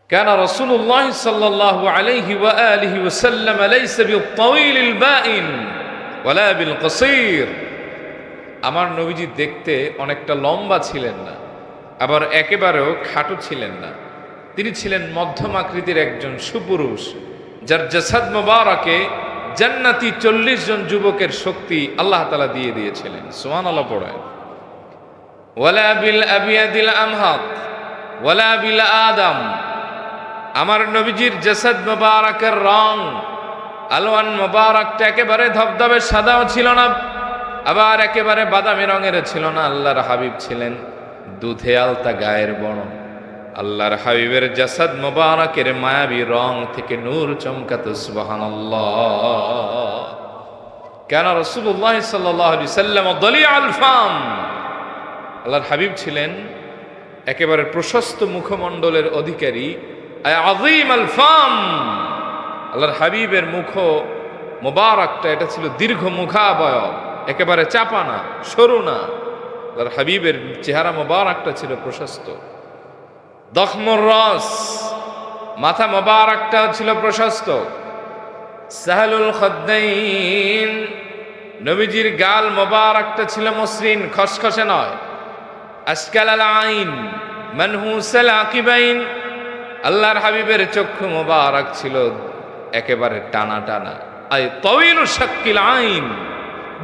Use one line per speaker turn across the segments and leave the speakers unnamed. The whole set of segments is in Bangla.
كان رسول الله صلى الله عليه وآله وسلم ليس بالطويل البائن ولا بالقصير আমার নবীজি দেখতে অনেকটা লম্বা ছিলেন না, আবার একেবারেও খাটো ছিলেন না। তিনি ছিলেন মধ্যম আকৃতির একজন সুপুরুষ, যার জাসাদ মোবারকে জান্নাতি 40 জন যুবকের শক্তি আল্লাহ তাআলা দিয়ে দিয়েছিলেন। সুবহানাল্লাহ পড়েন। ওয়ালা বিল আবিয়াদিল আমহাদ ওয়ালা বিল আদম, আমার নবীজির জাসাদ মোবারকের রং আলোয়ান মোবারকটা একেবারে ধবধবে সাদাও ছিল না, আবার একেবারে বাদামি রঙের ছিল না। আল্লাহর হাবিব ছিলেন দুধে আলতা গায়ের বর্ণ। আল্লাহর হাবিবের জাসাদ মোবারকের মায়াবী রং থেকে নূর চমকাতো। সুবহানাল্লাহ। কেন রাসূলুল্লাহ সাল্লাল্লাহু আলাইহি সাল্লাম দলিআল ফাম, আল্লাহর হাবিব ছিলেন একেবারে প্রশস্ত মুখমণ্ডলের অধিকারী, আযীম আল ফাম। আল্লাহর হাবিবের মুখ মোবারকটা এটা ছিল দীর্ঘ মুখাবয়ব, একেবারে চাপা না, সরু না। আল্লাহর হাবিবের চেহারা মোবারকটা ছিল প্রশস্ত। দখমুর রাস, মাথা মোবারকটা ছিল প্রশস্ত। সাহলুল খদ্দাইন, নবীজির গাল মোবারকটা ছিল মসৃণ, খসখসে নয়। আশকালাল আইন মানহুসাল আকিবাইন, আল্লাহর হাবিবের চক্ষু মোবারক ছিল একেবারে টানা টানা। আই তাওয়িলু শাক্কিল আইন,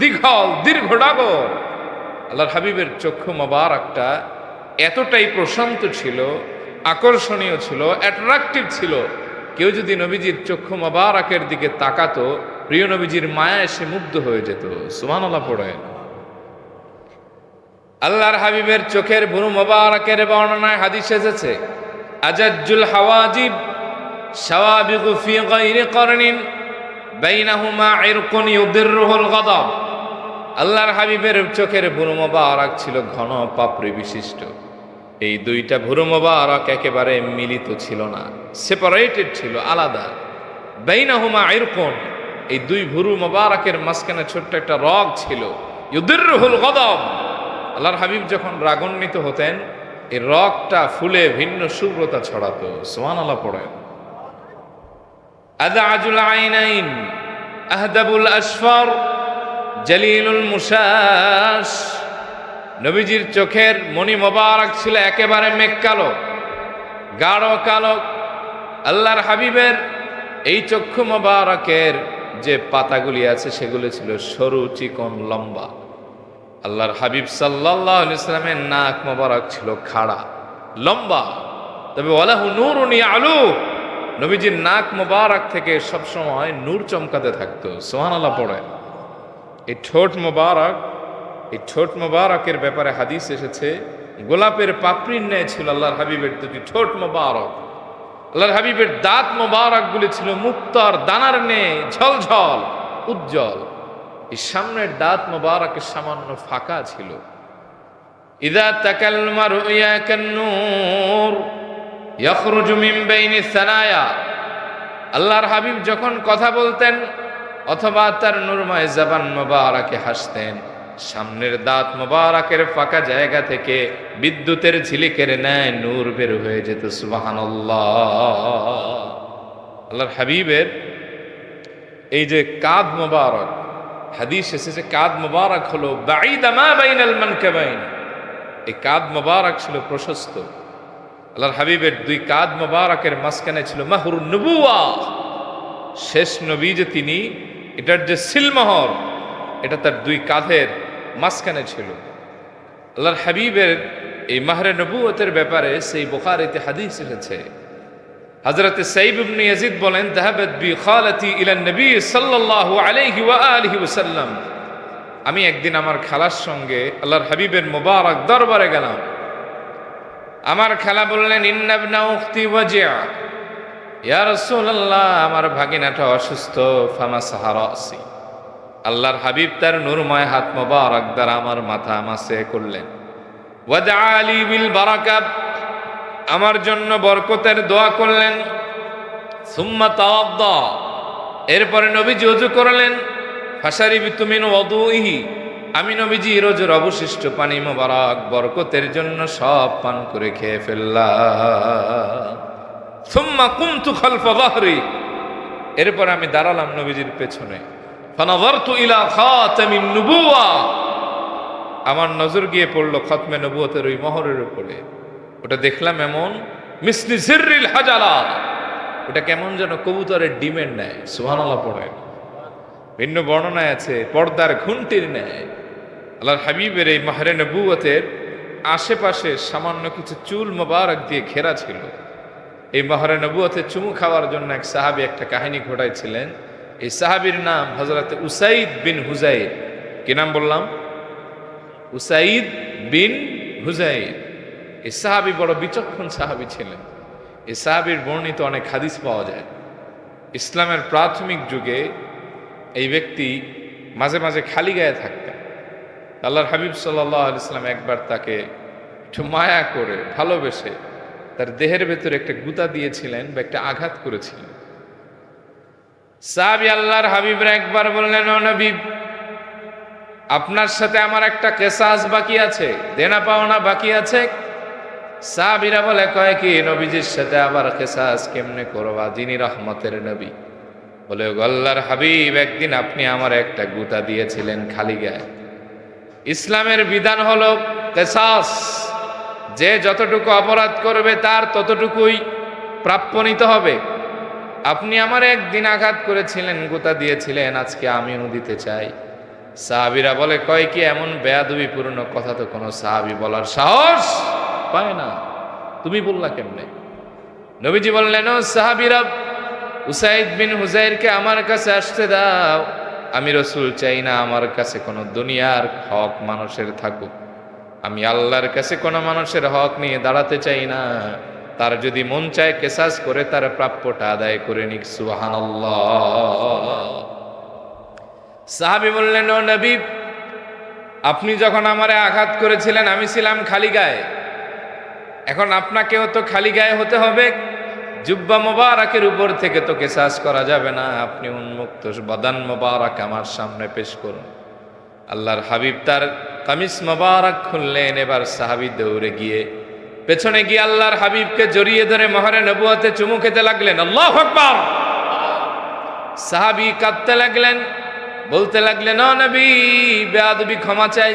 দীর্ঘ ডাগর। আল্লাহর হাবিবের চক্ষু মোবারকটা এতটাই প্রশান্ত ছিল, আকর্ষণীয় ছিল, অ্যাট্রাকটিভ ছিল। কেউ যদি নবীজির চক্ষু মোবারকের দিকে তাকাতো, প্রিয় নবীজির মায়া এসে মুগ্ধ হয়ে যেত। সুবহানাল্লাহ পড়েন। আল্লাহর হাবিবের চোখের ভুরু মোবারকের বর্ণনায় হাদিস এসেছে, আজাজ্জুল হাওয়াজিব শাওয়াবিগু ফি গায়রি করনিন বাইনাহুমা ইরকুন ইউদিররুহুল গাদাব। আল্লাহর হাবিবের চোখের ভুরু মোবারক ছিল ঘন পাপড়ি বিশিষ্ট। এই দুইটা ভুরু মোবারক একেবারে মিলিত ছিল না, সেপারেটেড ছিল, আলাদা। বাইনাহুমা ইরকুন, এই দুই ভুরু মোবারকের মাঝখানে ছোট্ট একটা রগ ছিল। ইউদিররুহুল গাদাব, আল্লাহর হাবিব যখন রাগান্বিত হতেন এই রগটা ফুলে ভিন্ন শুভ্রতা ছড়াতো। সুবহানাল্লাহ পড়েন। আদাজুল আইনাইন আহদাবুল আসফার জলিলুল মুশাশ, নবীজির চোখের মণি মোবারক ছিল একেবারে মেঘ কালো, গাঢ় কালো। আল্লাহর হাবিবের এই চক্ষু মোবারকের যে পাতাগুলি আছে সেগুলো ছিল সরু, চিকন, লম্বা। আল্লাহর হাবিব সাল্লাল্লাহু আলাইহি ওয়াসাল্লামের নাক মোবারক ছিল খাড়া, লম্বা, তবে ওয়ালাহু নূরুন ইয়ালু, নবীজির নাক মোবারক থেকে সবসময় নূর চমকাতে থাকতো। সুবহানাল্লাহ পড়েন। এই ঠোঁট মোবারক, এই ঠোঁট মোবারকের ব্যাপারে হাদিস এসেছে, গোলাপের পাপড়ির ন্যায় ছিল আল্লাহর হাবিবের দুটি ঠোঁট মোবারক। আল্লাহর হাবিবের দাঁত মোবারকগুলি ছিল মুক্তার দানার ন্যায় ঝলঝল উজ্জ্বল। এই সামনের দাঁত মোবারকের সামান্য ফাঁকা ছিল। ইযা তাকাল্লামা রুয়া কান-নূর ইয়াখরুজু মিন বাইনি সানায়া, আল্লাহর হাবিব যখন কথা বলতেন অথবা তার নূরময় জবান মোবারকে হাসতেন, সামনের দাঁত মোবারকের ফাঁকা জায়গা থেকে বিদ্যুতের ঝিলিকের ন্যায় নূর বের হয়ে যেত। সুবহানাল্লাহ। আল্লাহর হাবিবের এই যে কাঁধ মোবারক, হাদিস এসেছে কাঁধ মোবারক হলো বাঈদা মা বাইনাল মানকাবাইন, এই কাঁধ মোবারক ছিল প্রশস্ত। আল্লাহর হাবিবের দুই কাঁধ মোবারকের মাঝখানে ছিল মাহরুন নবুওয়া, শেষ নবী যে তিনি, এটার যে সিলমোহর এটা তার দুই কাঁধের মাঝখানে ছিল। আল্লাহর হাবিবের এই মাহরে নবুয়তের ব্যাপারে সেই বুখারীতে হাদিস এসেছে। হযরত সাইব ইবনে ইয়াজিদ বলেন, যাহাবাত বি খালাতি ইলা নবী সাল্লাল্লাহু আলাইহি ওয়া আলিহি ওয়াসাল্লাম, আমি একদিন আমার খালার সঙ্গে আল্লাহর হাবিবের মোবারক দরবারে গেলাম। আমার খালা বললেন, ইন্না ইবনা উখতি ওয়াজিআ, ইয়া রাসূলুল্লাহ, আমার ভাগিনাটা অসুস্থ। ফামাসাহা রাসি, আল্লাহর হাবিব তার নূরময় হাত মোবারক দ্বারা আমার মাথা মাসে করলেন। ওয়াদআ আলী বিল বারাকাত, আমার জন্য বরকতের দোয়া করলেন। সুম্মা তাওয়াদ্দা, এরপরে নবীজি ওযু করলেন। ফাশারিবতু মিন ওযুইহি, আমি নবীজি রোজের অবশিষ্ট পানি মোবারক বরকতের জন্য সব পান করে খেয়ে ফেললাম। সুম্মা কুমতু খালফা যাহরি, এরপর আমি দাঁড়ালাম নবীজির পেছনে। ফানাযারতু ইলা খাতামিন নুবুওয়া, আমার নজর গিয়ে পড়লো খতমে নবুয়তের ওই মোহরের উপরে। ওটা দেখলাম এমন মিসলি সিররিল হাজালা, ওটা কেমন যেন কবুতরের ডিমের ন্যায়। সুবহানাল্লাহ পড়েন। ভিন্ন বর্ণনায় আছে পর্দার ঘুন্টির ন্যায়। আল্লাহর হাবিবের এই মাহরে নবুয়তের আশেপাশে সামান্য কিছু চুল মোবারক দিয়ে ঘেরা ছিল। এই মাহরে নবুয়তে চুমু খাওয়ার জন্য এক সাহাবী একটা কাহিনী ঘটাইছিলেন। এই সাহাবীর নাম হযরত উসাইদ বিন হুযাইর। কি নাম বললাম? উসাইদ বিন হুযাইর। এই সাহাবী বড় বিচক্ষণ সাহাবী ছিলেন। এই সাহাবীর বর্ণিত অনেক হাদিস পাওয়া যায়। ইসলামের প্রাথমিক যুগে এই ব্যক্তি মাঝে মাঝে খালি গায়ে থাকতেন। আল্লাহর হাবিব সাল্লাল্লাহু আলাইহি সাল্লাম একবার তাকে একটু মায়া করে ভালোবেসে তার দেহের ভেতরে একটা গুতা দিয়েছিলেন বা একটা আঘাত করেছিলেন। সাহাবী আল্লাহর হাবিবরা একবার বললেন, ও নবী, আপনার সাথে আমার একটা কেসাস বাকি আছে, দেনা পাওনা বাকি আছে। সাহাবীরা বলে, কয় কি নবীজির সাথে আবার কেসাস কেমনে করবা, যিনি রহমতের নবী? বলে, আল্লাহর হাবিব, একদিন আপনি আমার একটা গুতা দিয়েছিলেন খালি গায়ে। ইসলামের বিধান হলো কেসাস, যে যতটুকু অপরাধ করবে তার ততটুকুই প্রাপ্য নিতে হবে। আপনি আমার একদিন আঘাত করেছিলেন, গুতা দিয়েছিলেন, আজকে আমিও দিতে চাই। সাহাবীরা বলে, কয় কি এমন বেয়াদবিপূর্ণ কথা তো কোনো সাহাবী বলার সাহস পায় না, তুমি বললা কেমনে? নবীজি বললেন, ও সাহাবীরা, উসাইদ বিন হুযাইরকে আমার কাছে আসতে দাও। আমি রাসূল চাই না আমার কাছে কোনো দুনিয়ার হক মানুষের থাকুক। আমি আল্লাহর কাছে কোনো মানুষের হক নিয়ে দাঁড়াতে চাই না। তার যদি মন চায় কেসাস করে তার প্রাপ্যটা আদায় করে নিক। সুবহানাল্লাহ। সাহাবী বললেন, ও নবী, আপনি যখন আমারে আঘাত করেছিলেন আমি ছিলাম খালি গায়ে, এখন আপনাকেও তো খালি গায়ে হতে হবে। জুব্বা মোবারকের উপর থেকে তো কেসাস করা যাবে না, আপনি উন্মুক্ত বদান মোবারক আমার সামনে পেশ করুন। আল্লাহর হাবিব তার কামিজ মোবারক খুললেন। এবার সাহাবী দৌড়ে গিয়ে পেছনে গিয়ে আল্লাহর হাবিবকে জড়িয়ে ধরে মোহরে নবুয়তে চুমু খেতে লাগলেন। আল্লাহু আকবার। সাহাবী কাঁদতে লাগলেন, বলতে লাগলেন, ও নবী, বেয়াদবি ক্ষমা চাই।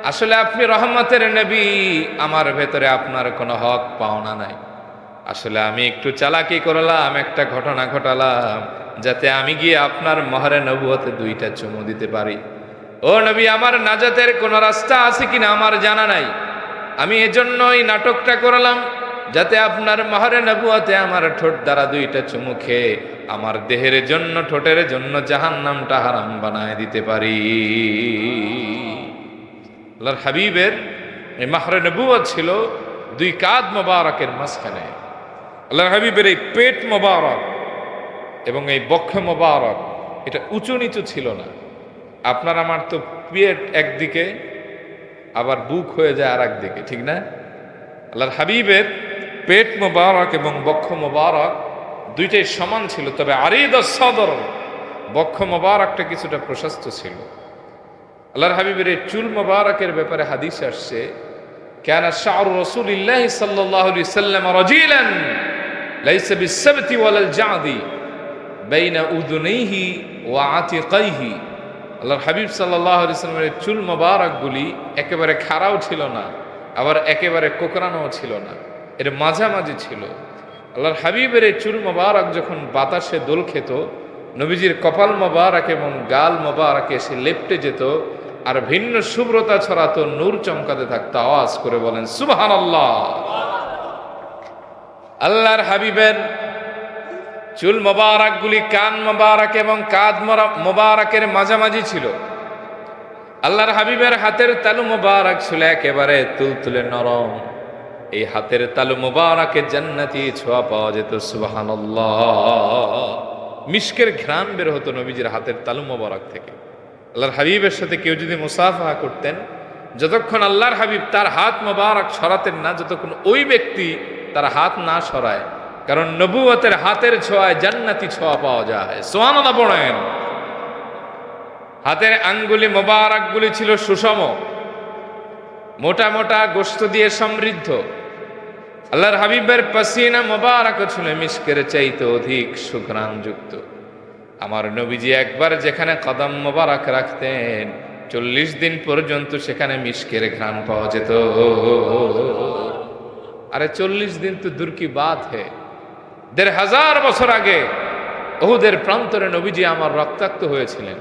আসলে আপনি রহমতের নবী, আমার ভেতরে আপনার কোনো হক পাওনা নাই। আসলে আমি একটু চালাকি করলাম, একটা ঘটনা ঘটালাম, যাতে আমি গিয়ে আপনার মোহরে নবুয়তে দুইটা চুমু দিতে পারি। ও নবী, আমার নাজাতের কোনো রাস্তা আছে কিনা আমার জানা নাই। আমি এজন্য এই নাটকটা করলাম, যাতে আপনার মোহরে নবুয়তে আমার ঠোঁট দ্বারা দুইটা চুমু খেয়ে আমার দেহের জন্য, ঠোঁটের জন্য জাহান্নামটা হারাম বানায় দিতে পারি। আল্লাহর হাবিবের এই মোহরে নবুয়ত ছিল দুই কাঁধ মোবারকের মাঝখানে। আল্লাহর হাবিবের এই পেট মোবারক এবং এই বক্ষ মোবারক এটা উঁচু নিচু ছিল না। আপনার আমার তো পেট একদিকে, আবার বুক হয়ে যায় আর একদিকে, ঠিক না? আল্লাহর হাবিবের পেট মোবারক এবং বক্ষ মোবারক দুইটাই সমান ছিল, তবে আরিদ সদর বক্ষ মোবারকটা কিছুটা প্রশস্ত ছিল। আল্লাহর হাবিবের এই চুল মোবারকের ব্যাপারে হাদিস আসছে, কানা শা'রু রাসূলিল্লাহি সাল্লাল্লাহু আলাইহি ওয়াসাল্লাম রাজিলান লাইসা বিসসাবতি ওয়ালাল জাদি বাইনা উযুনাইহি ওয়া আতিকাইহি। আল্লাহর হাবিব সাল্লাল্লাহু আলাইহি ওয়াসাল্লামের চুল মোবারকগুলি একেবারে খাড়াও ছিল না, আবার একেবারে কোকড়ানোও ছিল না, এর মাঝামাঝি ছিল। আল্লাহর হাবিবের এই চুল মোবারক যখন বাতাসে দোল খেত, নবীজির কপাল মোবারক এবং গাল মোবারক এসে লেপ্টে যেত, আর ভিন্ন শুভ্রতা ছড়াতো, নূর চমকাতে থাকতো। আওয়াজ করে বলেন সুবহানাল্লাহ। আল্লাহর হাবিবের চুল মোবারকগুলি কান মোবারক এবং কাঁধ মোবারকের মাঝামাঝি ছিল। আল্লাহর হাবিবের হাতের তালু মোবারক ছিল একেবারে তুলতুলে নরম। এই হাতের তালু মোবারকে জান্নাতি ছোঁয়া পাওয়া যেত। সুবহানাল্লাহ। মিশকের ঘ্রাণ বের হতো নবীজির হাতের তালু মোবারক থেকে। আল্লাহর হাবিবের সাথে কেউ যদি মুসাফাহা করতেন, যতক্ষণ আল্লাহর হাবিব তার হাত মোবারক সরাতেন না, যতক্ষণ ওই ব্যক্তি তার হাত না সরায়, কারণ নবুয়তের হাতের ছোঁয়ায় জান্নাতি ছোঁয়া পাওয়া যায়। সুবহানাল্লাহ পড়েন। হাতের আঙ্গুলি মোবারকগুলি ছিল সুষম, মোটা মোটা গোশত দিয়ে সমৃদ্ধ। আল্লাহর হাবিবের পাসিনা মোবারক ছিল মিশকের চাইতে অধিক সুঘ্রাণযুক্ত। আমার নবীজি একবার যেখানে কদম মোবারক রাখতেন 40 দিন পর্যন্ত সেখানে মিশকের ঘ্রাণ পাওয়া যেত। আরে 40 দিন তো দূর কি বাত হে, 1500 বছর আগে উহুদের প্রান্তরে নবীজি আমার রক্তাক্ত হয়েছিলেন।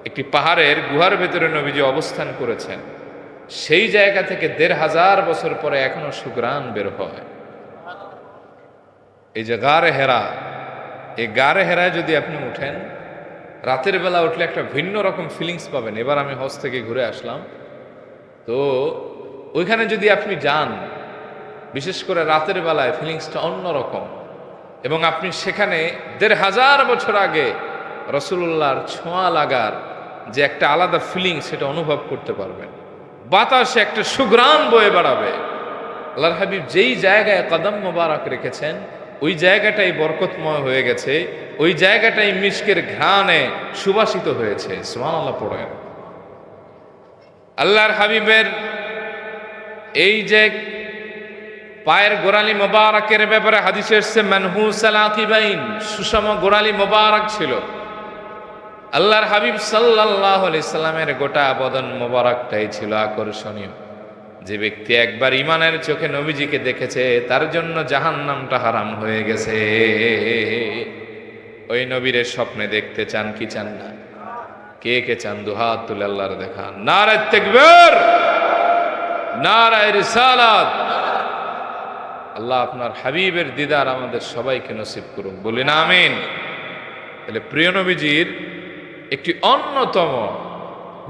একটি পাহাড়ের গুহার ভেতরে নবীজি অবস্থান করেছেন। সেই জায়গা থেকে 1500 বছর পরে এখনো সুঘ্রাণ বের হয়। এই যে গারে হেরা, এই গারে হেরায় যদি আপনি উঠেন, রাতের বেলা উঠলে একটা ভিন্ন রকম ফিলিংস পাবেন। এবার আমি হজ থেকে ঘুরে আসলাম, তো ওইখানে যদি আপনি যান, বিশেষ করে রাতের বেলায় ফিলিংসটা অন্যরকম। এবং আপনি সেখানে 1500 বছর আগে রসুল্লাহর ছোঁয়া লাগার যে একটা আলাদা ফিলিং, সেটা অনুভব করতে পারবেন। বাতাসে একটা সুঘ্রাণ বয়ে বেড়াবে। আল্লাহর হাবিব যেই জায়গায় কদম মোবারক রেখেছেন ওই জায়গাটাই বরকতময় হয়ে গেছে, ওই জায়গাটাই মিশকের ঘ্রাণে সুবাসিত হয়েছে। সুবহানাল্লাহ পড়েন। আল্লাহর হাবিবের এই যে পায়ের গোড়ালি মোবারকের ব্যাপারে হাদিসে এসেছে মানহুসাল আকিবাইন, সুষম গোড়ালি মোবারক ছিল। আল্লাহর হাবিব সাল্লাল্লাহু আলাইহি সাল্লামের গোটা বদন মোবারকটাই ছিল আকর্ষণীয়। যে ব্যক্তি একবার ঈমানের চোখে নবীজিকে দেখেছে তার জন্য জাহান্নামটা হারাম হয়ে গেছে। ওই নবীর স্বপ্নে দেখতে চান কি চান না? কে কে চান? দুহাত তুলে আল্লাহর দেখান। নারায়ে তাকবীর, নারায়ে রিসালাত। আল্লাহ আপনার হাবিবের দিদার আমাদের সবাইকে নসিব করুন, বলিন আমিন। তাহলে প্রিয় নবীজির একটি অন্যতম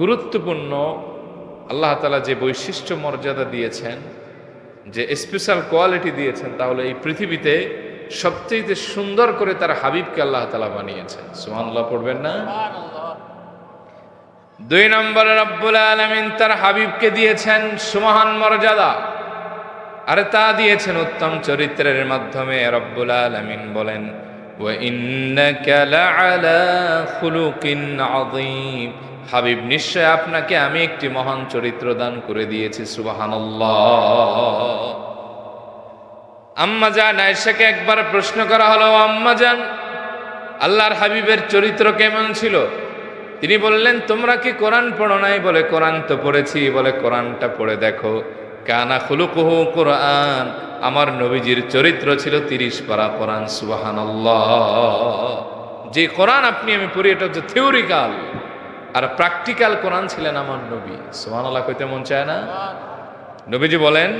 গুরুত্বপূর্ণ আল্লাহ তাআলা যে বৈশিষ্ট্য মর্যাদা দিয়েছেন, যে স্পেশাল কোয়ালিটি দিয়েছেন, তাহলে এই পৃথিবীতে সবচেয়ে সুন্দর করে তার হাবিবকে আল্লাহ তাআলা বানিয়েছেন। সুবহানাল্লাহ পড়বেন না? 2 নম্বরে রব্বুল আলামিন তার হাবিবকে দিয়েছেন সুমহান মর্যাদা, আর তা দিয়েছেন উত্তম চরিত্রের মাধ্যমে। রব্বুল আলামিন বলেন ওয়া ইন্নাকা লাআলা খুলুকিন আযীম, হাবিব নিশ্চয় আপনাকে আমি একটি মহান চরিত্র দান করে দিয়েছি। সুবহানাল্লাহ। আম্মা জান আয়েশাকে একবার প্রশ্ন করা হলো, আম্মা জান আল্লাহর হাবিবের চরিত্র কেমন ছিল? তিনি বললেন তোমরা কি কোরআন পড়ো নাই? বলে কোরআন তো পড়েছি। বলে কোরআনটা পড়ে দেখো। কানা খুলুকুহু কোরআন, আমার নবীজির চরিত্র ছিল 30 পারা কোরআন। সুবহানাল্লাহ। যে কোরআন আপনি আমি পড়ি এটা হচ্ছে থিওরিক্যাল, আর প্র্যাকটিক্যাল কোরআন ছিলেন আমার নবী। সুবহানাল্লাহ কইতে মন চায় না? নবীজি বলেন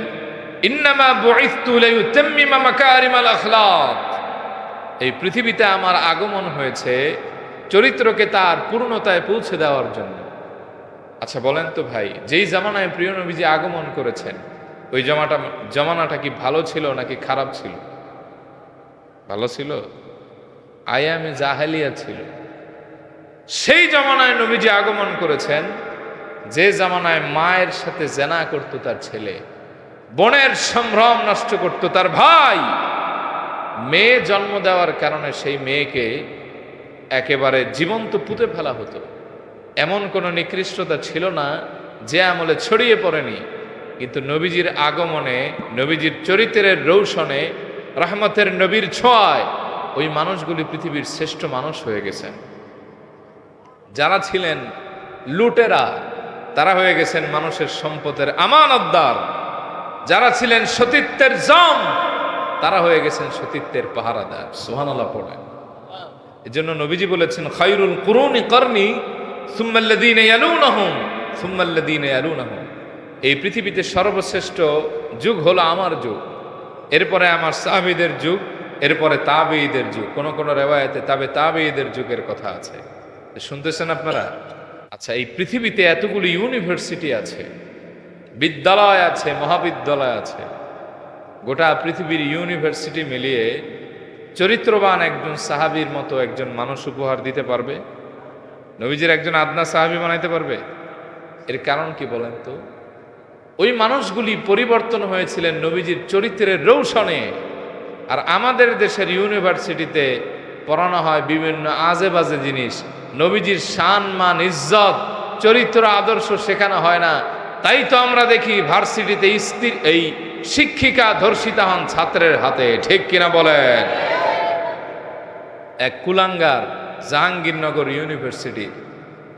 ইন্নামা বুইসতু লিউতাম্মিমা মাকারিমাল আখলাক, এই পৃথিবীতে আমার আগমন হয়েছে চরিত্রকে তার পূর্ণতায় পৌঁছে দেওয়ার জন্য। আচ্ছা বলেন তো ভাই, যেই জামানায় প্রিয় নবীজি আগমন করেছেন ওই জামানাটা কি ভালো ছিল নাকি খারাপ ছিল? ভালো ছিল, আয়ামে জাহেলিয়া ছিল। সেই জামানায় নবীজি আগমন করেছেন যে জামানায় মায়ের সাথে জেনা করত তার ছেলে, বোনের সম্ভ্রম নষ্ট করত তার ভাই, মেয়ে জন্ম দেওয়ার কারণে সেই মেয়েকে একেবারে জীবন্ত পুঁতে ফেলা হতো। এমন কোনো নিকৃষ্টতা ছিল না যে আমলে ছড়িয়ে পড়েনি। কিন্তু নবীজির আগমনে, নবীজির চরিত্রের রৌশনে, রহমতের নবীর ছোঁয়ায় ওই মানুষগুলি পৃথিবীর শ্রেষ্ঠ মানুষ হয়ে গেছেন। যারা ছিলেন লুটেরা তারা হয়ে গেছেন মানুষের সম্পদের আমানতদার। যারা ছিলেন সতীত্বের জম তারা হয়ে গেছেন সতীত্বের পাহারাদার। সুবহানাল্লাহ পড়েন। এজন্য নবীজি বলেছেন খায়রুল কুরুনি করনি সুম্মাল্লাযীনা ইয়ালুনাহুম সুম্মাল্লাযীনা ইয়ালুনাহুম, এই পৃথিবীতে সর্বশ্রেষ্ঠ যুগ হলো আমার যুগ, এরপরে আমার সাহাবীদের যুগ, এরপরে তাবেঈদের যুগ। কোন কোন রিওয়ায়াতে তাবেঈদের যুগের কথা আছে। শুনতেছেন আপনারা? আচ্ছা, এই পৃথিবীতে এতগুলো ইউনিভার্সিটি আছে, বিদ্যালয় আছে, মহাবিদ্যালয় আছে। গোটা পৃথিবীর ইউনিভার্সিটি মিলিয়ে চরিত্রবান একজন সাহাবীর মতো একজন মানুষ উপহার দিতে পারবে? নবীজির একজন আদনা সাহাবী বানাইতে পারবে? এর কারণ কি বলেন তো? ওই মানুষগুলি পরিবর্তন হয়েছিলেন নবীজির চরিত্রের রৌশনে। আর আমাদের দেশের ইউনিভার্সিটিতে পড়ানো হয় বিভিন্ন আজে বাজে জিনিস, নবীজির শান মান ইজ্জত চরিত্র আদর্শ শেখানো হয় না। তাই তো আমরা দেখি ভার্সিটিতে এই শিক্ষিকা ধর্ষিতা হন ছাত্রের হাতে, ঠিক কিনা বলেন? এক কুলাঙ্গার জাহাঙ্গীরনগর ইউনিভার্সিটি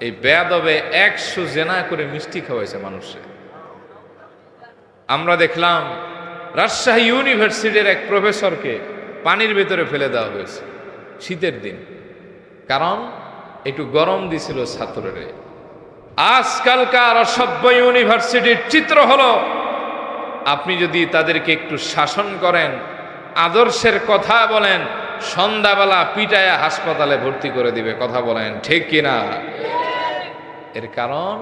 এই বেয়াদবে 100 জেনা করে মিষ্টি খাওয়াইছে মানুষে। আমরা দেখলাম রাজশাহী ইউনিভার্সিটির এক প্রফেসরকে পানির ভেতরে ফেলে দেওয়া হয়েছে শীতের দিন, কারণ একটু গরম দিছিল ছাত্ররে। আজকালকার অসভ্য ইউনিভার্সিটির চিত্র হলো, আপনি যদি তাদেরকে একটু শাসন করেন, আদর্শের কথা বলেন, সন্ধ্যাবেলা পিটায়া হাসপাতালে ভর্তি করে দিবে। কথা বলেন ঠিক কিনা? এর কারণ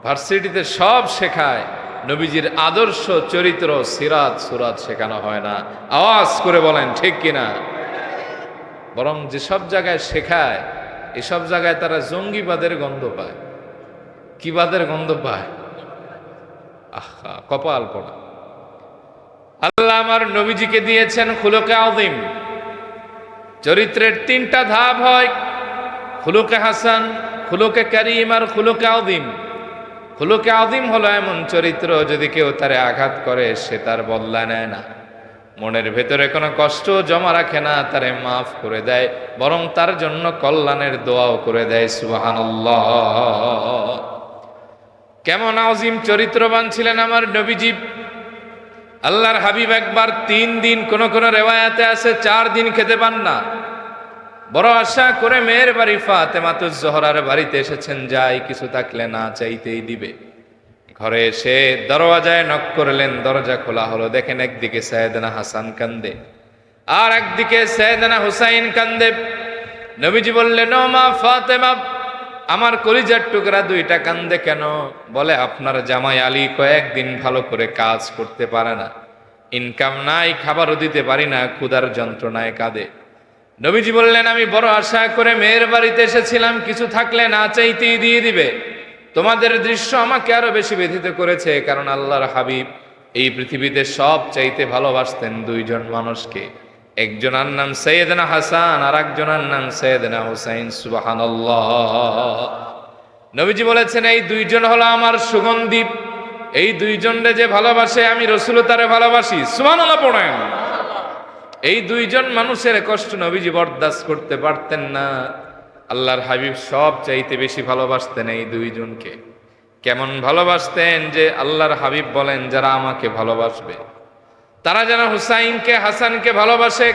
ভার্সিটিতে সব শেখায়, নবীজির আদর্শ, চরিত্র, সিরাত, সুরাত শেখানো হয় না। আওয়াজ করে বলেন ঠিক কিনা? বরং যেসব জায়গায় শেখায় এসব জায়গায় তারা জঙ্গিবাদের গন্ধ পায়। কি বাদের গন্ধ পায়? আহা, কপাল পড়া। আল্লাহ আমার নবীজিকে দিয়েছেন খুলুকে আযীম। চরিত্রের 3টা ধাপ হয়, খুলুকে হাসান, খুলুকে কারীম আর খুলুকে আযীম। খুলুকে আযীম হলো এমন চরিত্র, যদি কেউ তারে আঘাত করে সে তার বদলা নেয় না, মনের ভেতরে কোনো কষ্ট জমা রাখে না, তারে মাফ করে দেয়, বরং তার জন্য কল্যাণের দোয়াও করে দেয়। সুবহানাল্লাহ। কেমন আযীম চরিত্রবান ছিলেন আমার নবীজি! আল্লাহর হাবিব একবার 3 দিন, কোন কোন রেওয়ায়াতে আছে 4 দিন খেতে পান না। বড় আশা করে মেয়ের বাড়ি ফাতেমাতুজ জোহরার বাড়িতে এসেছেন, যাই কিছু থাকলে না চাইতেই দিবে। ঘরে এসে দরওয়াজায় নক করলেন, দরজা খোলা হলো। দেখেন একদিকে সাইয়েদনা হাসান কান্দে আর একদিকে সাইয়েদনা হুসাইন কান্দে। নবীজি বললেন, ও মা ফাতেমা, আমার কলিজার টুকরা 2টা কান্দে কেন? বলে, আপনার জামাই আলী কয়েকদিন ভালো করে কাজ করতে পারে না, ইনকাম নাই, খাবারও দিতে পারি না, ক্ষুধার যন্ত্রণায় কাঁদে। নবীজি বললেন, আমি বড় আশা করে মেয়ের বাড়িতে এসেছিলাম, কিছু থাকলে না চাইতেই দিয়ে দিবে। তোমাদের দৃশ্য আমাকে আরো বেশি ব্যথিত করেছে, কারণ আল্লাহর হাবিব এই পৃথিবীতে সব চাইতে ভালোবাসতেন 2জন মানুষকে। একজনের নাম সাইয়েদনা হাসান আর একজনের নাম সাইয়েদনা হুসাইন। সুবহানাল্লাহ। নবীজি বলেছেন, এই 2জন হলো আমার সুগন্ধি, এই 2জনরে যে ভালোবাসে আমি রাসূল তারে ভালোবাসি। সুবহানাল্লাহ পড়েন। এই 2জন মানুষের কষ্ট নবীজি বরদাস্ত করতে পারতেন না। আল্লাহর হাবিব সব চাইতে বেশি ভালোবাসতেন এই 2জনকে। কেমন ভালোবাসতেন যে আল্লাহর হাবিব বলেন, যারা আমাকে ভালোবাসবে তারা যেন হুসাইনকে, হাসানকে ভালোবাসে,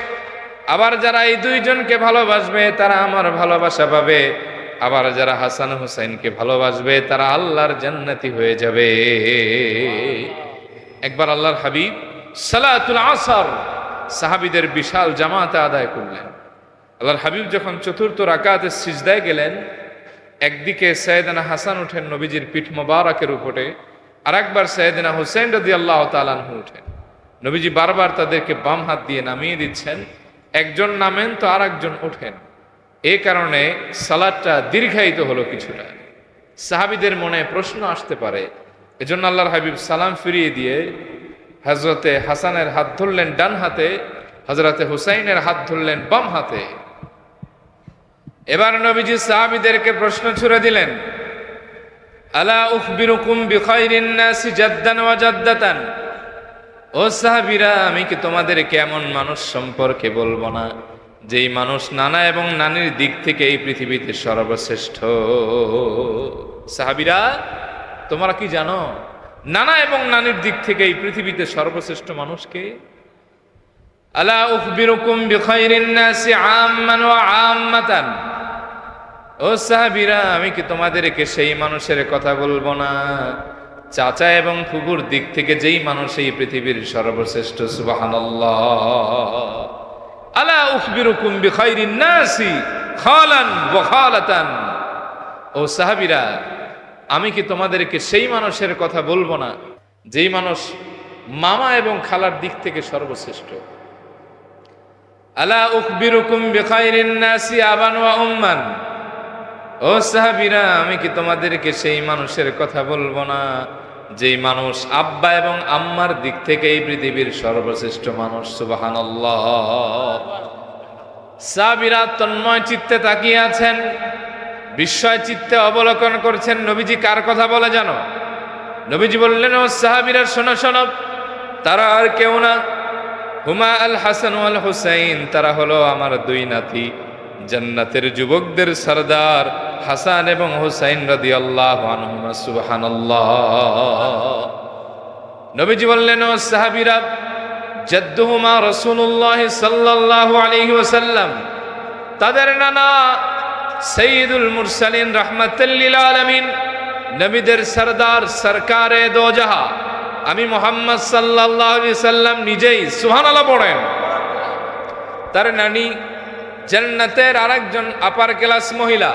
আবার যারা এই 2জনকে ভালোবাসবে তারা আমার ভালোবাসা পাবে, আবার যারা হাসান হুসাইনকে ভালোবাসবে তারা আল্লাহর জান্নাতি হয়ে যাবে। একবার আল্লাহর হাবিব সালাতুল আসর সাহাবীদের বিশাল জামাতে আদায় করলেন। আল্লাহর হাবিব যখন 4র্থ রাকাতে সিজদায় গেলেন, একদিকে সাইয়েদনা হাসান উঠেন নবীজির পিঠ মোবারকের উপরে, আর একবার সাইয়েদনা হুসাইন রাদিয়াল্লাহু তাআলা আনহু উঠেন। নবীজি বারবার তাদেরকে বাম হাত দিয়ে নামিয়ে দিচ্ছেন, একজন নামেন তো আর একজন ওঠেন। এই কারণে সালাতটা দীর্ঘায়িত হলো কিছুটা। সাহাবীদের মনে প্রশ্ন আসতে পারে, এজন্য আল্লাহর হাবিব সালাম ফিরিয়ে দিয়ে হযরতে হাসানের হাত ধরলেন ডান হাতে, হযরতে হুসাইনের হাত ধরলেন বাম হাতে। এবার নবীজি সাহাবীদেরকে প্রশ্ন ছুড়ে দিলেন, আলা উখবিরুকুম বিখাইরিন নাসি জাদ্দান ওয়া জাদ্দাতান। ও সাহাবীরা, আমি কি তোমাদেরকে এমন মানুষ সম্পর্কে বলবো না যেই মানুষ নানা এবং নানির দিক থেকে এই পৃথিবীতে সর্বশ্রেষ্ঠ? সাহাবীরা, তোমরা কি জানো নানা এবং নানির দিক থেকে এই পৃথিবীতে সর্বশ্রেষ্ঠ মানুষকে? আলা উখবিরুকুম বিখাইরিন নাসি আম্মান ওয়া আম্মাতান। ও সাহাবীরা, আমি কি তোমাদেরকে সেই মানুষের কথা বলবো না চাচা এবং ফুফুর দিক থেকে যেই মানুষ এই পৃথিবীর সর্বশ্রেষ্ঠ? সুবহানাল্লাহ। আলা উখবিরুকুম বিখাইরিন নাসি খালান ওয়া খালাতান। ও সাহাবীরা, আমি কি তোমাদেরকে সেই মানুষের কথা বলবো না যেই মানুষ মামা এবং খালার দিক থেকে সর্বশ্রেষ্ঠ? আলা উখবিরুকুম বিখাইরিন নাসি আবান ওয়া উম্মান। ও সাহাবীরা, আমি কি তোমাদেরকে সেই মানুষের কথা বলবো না যেই মানুষ আব্বা এবং আম্মার দিক থেকে এই পৃথিবীর সর্বশ্রেষ্ঠ মানুষ? সুবহানাল্লাহ। সাহাবীরা তন্ময় চিত্তে তাকিয়ে আছেন, বিস্ময় চিত্তে অবলোকন করছেন। নবীজি কার কথা বলে জানো? নবীজি বললেন, ও সাহাবীরা শোনো শোনো, তারা আর কেউ না, হুমা আল হাসান ওয়াল হুসাইন, তারা হলো আমার দুই নাতি, জান্নাতের যুবকদের সরদার হাসান এবং হুসাইন রাদিয়াল্লাহু আনহুমা। সুবহানাল্লাহ। নবীজি বললেন, ও সাহাবীরা, জাদ্দুহুমা রাসূলুল্লাহ সাল্লাল্লাহু আলাইহি ওয়াসাল্লাম, তাদের নানা সাইয়্যিদুল মুরসালিন রাহমাতাল লিল আলামিন, নবীদের সরদার সরকারে দো জাহা, আমি মুহাম্মদ সাল্লাল্লাহু আলাইহি সাল্লাম নিজেই, সুবহানাল্লাহ পড়েন, তার নানি জান্নাতের আরেকজন আপার ক্লাস মহিলা,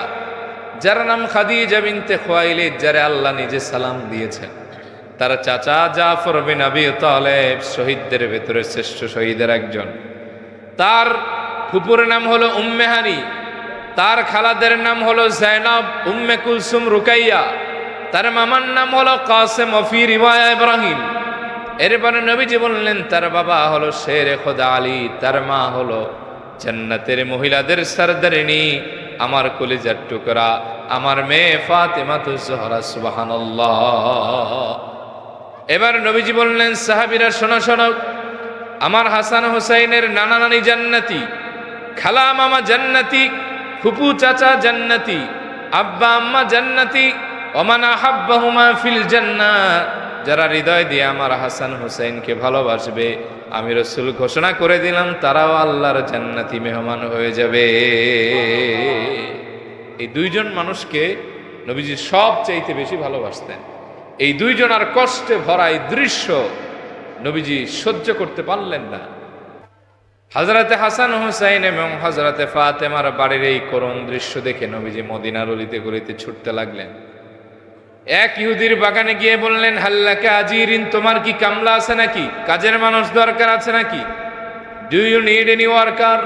যার নাম খাদিজা বিনতে খুয়াইলিদ, যারে আল্লাহ নিজে সালাম দিয়েছেন, তার চাচা জাফর বিন আবি তালেব, শহীদদের ভেতরে শ্রেষ্ঠ শহীদের একজন। তার ফুপুর নাম হলো উম্মে হানি, তার খালাদের নাম হলো জাইনাব, উম্মে কুলসুম, রুকাইয়া, তার মামার নাম হলো কাসেম, ফি রিওয়ায়া ইব্রাহিম। এরপরে নবীজি বললেন তার বাবা হলো শেরে খোদা আলী, তার মা হলো জান্নাতের মহিলাদের সরদারিনী, আমার কলিজার টুকরা, আমার মেয়ে ফাতেমাতুজ জোহরা। সুবহানাল্লাহ। এবার নবীজি বললেন, সাহাবীরা শোনো শোনো, আমার হাসান হুসাইনের নানা নানি জান্নাতি, খালা মামা জান্নাতি, ফুপু চাচা জান্নাতি, আব্বা আম্মা জান্নাতি, ওমান আহাব্বাহুমা ফিল জান্নাহ, যারা হৃদয় দিয়ে আমার হাসান হুসাইনকে ভালোবাসবে, আমি রাসূল ঘোষণা করে দিলাম তারাও আল্লাহর জান্নাতি মেহমান হয়ে যাবে। এই দুইজন মানুষকে নবীজি সবচাইতে বেশি ভালোবাসতেন। এই দুইজন আর কষ্টে ভরা এই দৃশ্য নবীজি সহ্য করতে পারলেন না। হযরতে হাসান হুসাইন এবং হযরতে ফাতেমার বাড়ির এই করুণ দৃশ্য দেখে নবীজি মদিনার অলিতে গলিতে ছুটতে লাগলেন। এক ইহুদির বাগানে গিয়ে বললেন, হাল্লাকা আজিরিন, তোমার কি কামলা আছে নাকি, কাজের মানুষ দরকার আছে নাকি, do you need any worker?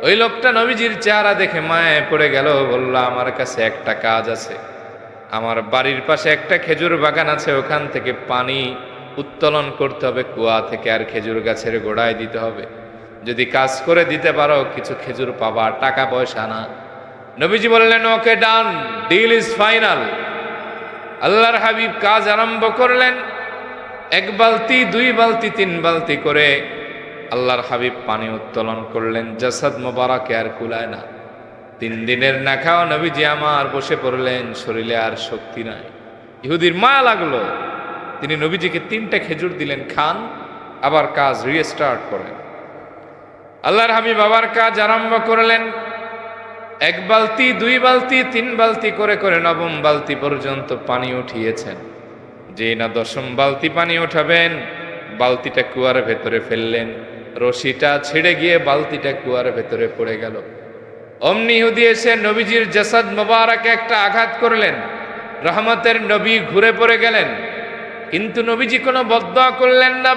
ওই লোকটা নবীজির চেহারা দেখে মায়ে পড়ে গেল, বলল, আমার কাছে একটা কাজ আছে, আমার বাড়ির পাশে একটা খেজুর বাগান আছে, ওখান থেকে পানি উত্তোলন করতে হবে কুয়া থেকে, আর খেজুর গাছের গোড়ায় দিতে হবে, যদি কাজ করে দিতে পারো কিছু খেজুর পাবা, টাকা পয়সা না। নবীজি বললেন, ওকে ডান, ডিল ইজ ফাইনাল। আল্লাহর হাবিব কাজ আরম্ভ করলেন। এক বালতি, দুই বালতি, তিন বালতি করে আল্লাহর হাবিব পানি উত্তোলন করলেন। জাসাদ মোবারকে আর কুলায় না। 3 দিনের না খাওয়া নবীজি আমার বসে পড়লেন, শরীরে আর শক্তি নাই। ইহুদির মায়া লাগলো, তিনি নবীজিকে 3টা খেজুর দিলেন, খান, আবার কাজ রিস্টার্ট করেন। আল্লাহর হাবিব আবার কাজ আরম্ভ করলেন। 1 বালতি, 2 বালতি, 3 বালতি করে করে 9ম বালতি পর্যন্ত পানি উঠিয়েছেন। যেই না 10ম বালতি পানি উঠাবেন, বালতিটা কুয়ার ভেতরে ফেললেন, রশিটা ছিঁড়ে গিয়ে বালতিটা কুয়ার ভেতরে পড়ে গেল। অমনি ইহুদি এসে নবীজির জাসাদ মোবারকে একটা আঘাত করলেন, রহমতের নবী ঘুরে পড়ে গেলেন। কিন্তু নবীজি কোনো বদদোয়া করলেন না,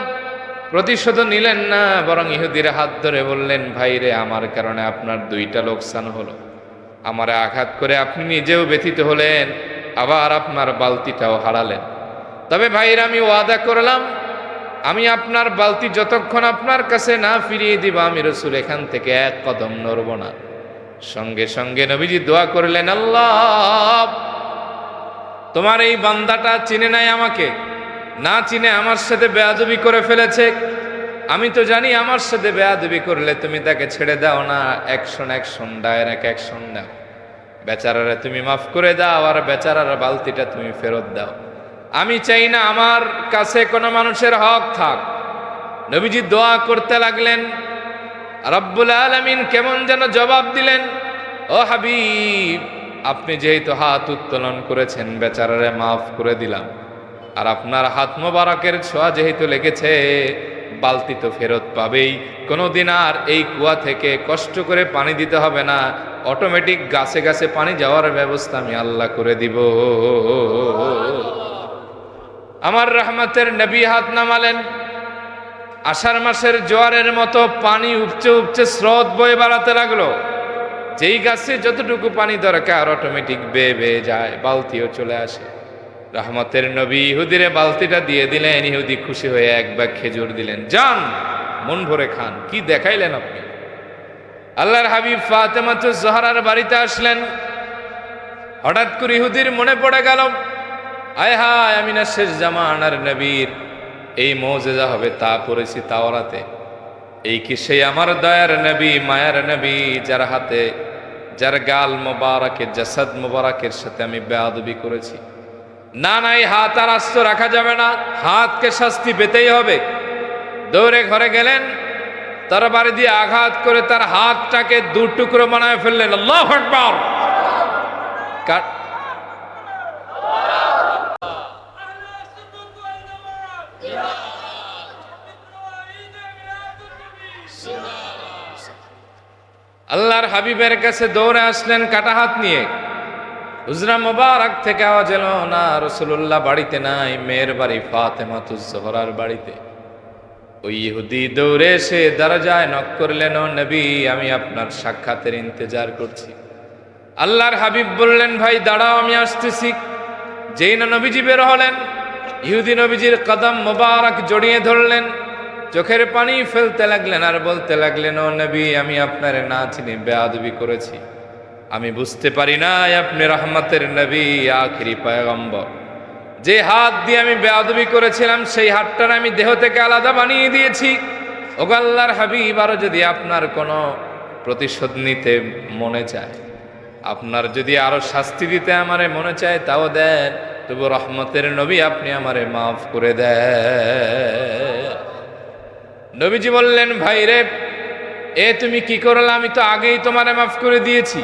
প্রতিশোধ নিলেন না, বরং ইহুদির হাত ধরে বললেন, ভাইরে, আমার কারণে আপনার 2টা লোকসান হলো, আমারে আঘাত করে আপনি নিজেও ব্যথিত হলেন, আবার আপনার বালতিটাও হারালেন। তবে ভাইরা, আমি ওয়াদা করলাম, আমি আপনার বালতি যতক্ষণ আপনার কাছে না ফিরিয়ে দিব, আমি রাসূল এখান থেকে 1 কদম নড়ব না। সঙ্গে সঙ্গে নবীজি দোয়া করলেন, আল্লাহ, তোমার এই বান্দাটা চিনে নাই আমাকে, না চিনে আমার সাথে বেয়াদবি করে ফেলেছে। আমি তো জানি আমার সাথে বেয়াদবি করলে তুমি তাকে ছেড়ে দাও না, অ্যাকশন ডাইরেক্ট অ্যাকশন দাও। বেচারারা তুমি মাফ করে দাও, আর বেচারার বালতিটা তুমি ফেরত দাও। আমি চাই না আমার কাছে কোনো মানুষের হক থাক। নবীজি দোয়া করতে লাগলেন। রব্বুল আলামিন কেমন যেন জবাব দিলেন, ও হাবিব, আপনি যেহেতু হাত উত্তোলন করেছেন, বেচারারে মাফ করে দিলাম, আর আপনার হাত মোবারকের ছোঁয়া যেহেতু লেগেছে, বালতি তো ফেরত পাবেই। কোনোদিন আর এই কুয়া থেকে কষ্ট করে পানি দিতে হবে না, অটোমেটিক গাছে গাছে পানি যাওয়ার ব্যবস্থা আমি আল্লাহ করে দিব। আমার রহমতের নবী হাত নামালেন। আষাঢ় মাসের জোয়ারের মতো পানি উপচে উপচে স্রোত বয়ে বাড়াতে লাগলো। যেই গাছে যতটুকু পানি দরকার অটোমেটিক বেয়ে বেয়ে যায়, বালতিও চলে আসে। রহমতের নবী ইহুদিরে বালতিটা দিয়ে দিলেন। ইহুদি খুশি হয়ে 1 ব্যাগ খেজুর দিলেন, যান, মন ভরে খান। কি দেখাইলেন আপনি! আল্লাহর হাবিব ফাতেমাতুজ জোহরার বাড়িতে আসলেন। হঠাৎ করে ইহুদির মনে পড়ে গেল, আয় হায়, আমি না শেষ জামানার নবীর এই মৌজেজা হবে তা পড়েছি তাওরাতে। এই কি সেই আমার দয়ার নবী, মায়ার নবী, যার হাতে, যার গাল মোবারকের, জাসাদ মোবারকের সাথে আমি বেয়াদবি করেছি? না না, এই হাত আর আস্ত রাখা যাবে না, হাতকে শাস্তি পেতেই হবে। দৌড়ে ঘরে গেলেন, তার বাড়ি দিয়ে আঘাত করে তার হাতটাকে দু টুকরো বানায় ফেললেন। আল্লাহু আকবার। আল্লাহর হাবিবের কাছে দৌড়ে আসলেন কাটা হাত নিয়ে। হুজরা মোবারক থেকে আওয়াজ এলো, না, রাসূলুল্লাহ বাড়িতে নাই, মেয়ের বাড়ি ফাতেমাতুজ জোহরার বাড়িতে। ওই ইহুদি দৌড়ে এসে দরজায় নক করলেন, ও নবী, আমি আপনার সাক্ষাতের ইন্তজার করছি। আল্লাহর হাবিব বললেন, ভাই দাঁড়াও, আমি আসতেছি। যেই না নবীজি বের হলেন, ইহুদি নবীজির কদম মোবারক জড়িয়ে ধরলেন, চোখের পানি ফেলতে লাগলেন আর বলতে লাগলেন, ও নবী, আমি আপনার না চিনি বেয়াদবি করেছি। আমি বুঝতে পারি না আপনি রহমতের নবী, আখিরি পয়গম্বর। যে হাত দিয়ে আমি বেয়াদবি করেছিলাম সেই হাতটার আমি দেহ থেকে আলাদা বানিয়ে দিয়েছি। ওগো আল্লাহর হাবিব, আরো যদি আপনার কোনো প্রতিশোধ নিতে মনে চায়, আপনার যদি আরো শাস্তি দিতে আমারে মনে চায়, তাও দেন, তবু রহমতের নবী আপনি আমারে মাফ করে দেন। নবীজি বললেন, ভাই রে, তুমি কি করলা? আমি তো আগেই তোমারে মাফ করে দিয়েছি,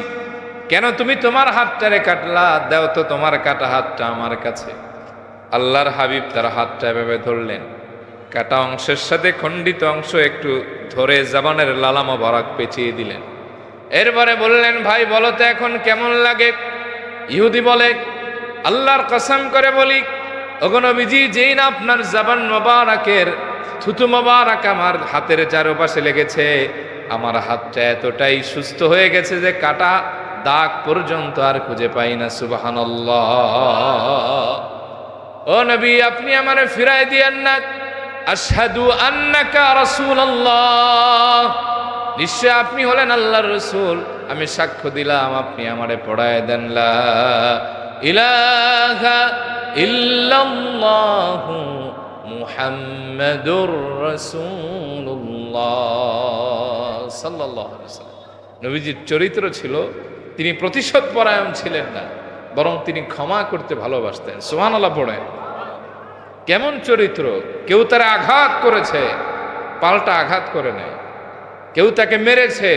কেন তুমি তোমার হাতটারে কাটলা? দাও তো তোমার কাটা হাতটা আমার কাছে। আল্লাহর হাবিব তার হাতটা এভাবে ধরলেন, কাটা অংশের সাথে খণ্ডিত অংশ একটু ধরে জবানের লালা মোবারক পেঁচিয়ে দিলেন। এরপরে বললেন, ভাই বলো তো এখন কেমন লাগে? ইহুদি বলে, আল্লাহর কসম করে বলি, ওগো নবীজি, যেই না আপনার জবান মোবারকের থুতু মোবারক আমার হাতের চারপাশে লেগেছে, আমার হাতটা এতটাই সুস্থ হয়ে গেছে যে কাটা দাগ পর্যন্ত আর খুঁজে পাই না। সুবহানাল্লাহ। ও নবী, আপনি আমারে ফিরাই দিয়েন না। আশহাদু আন্নাকা রাসূলুল্লাহ, নিশ্চয় আপনি হলেন আল্লাহর রাসূল, আমি সাক্ষ্য দিলাম, আপনি আমারে পড়ায় দেন, লা ইলাহা ইল্লাল্লাহু মুহাম্মাদুর রাসূলুল্লাহ সাল্লাল্লাহু আলাইহি ওয়াসাল্লাম। নবীজির চরিত্র ছিল, তিনি প্রতিশোধ পরায়ণ ছিলেন না, বরং তিনি ক্ষমা করতে ভালোবাসতেন। সুবহানাল্লাহ পড়েন। কেমন চরিত্র! কেউ তারা আঘাত করেছে, পাল্টা আঘাত করে নাই। কেউ তাকে মেরেছে,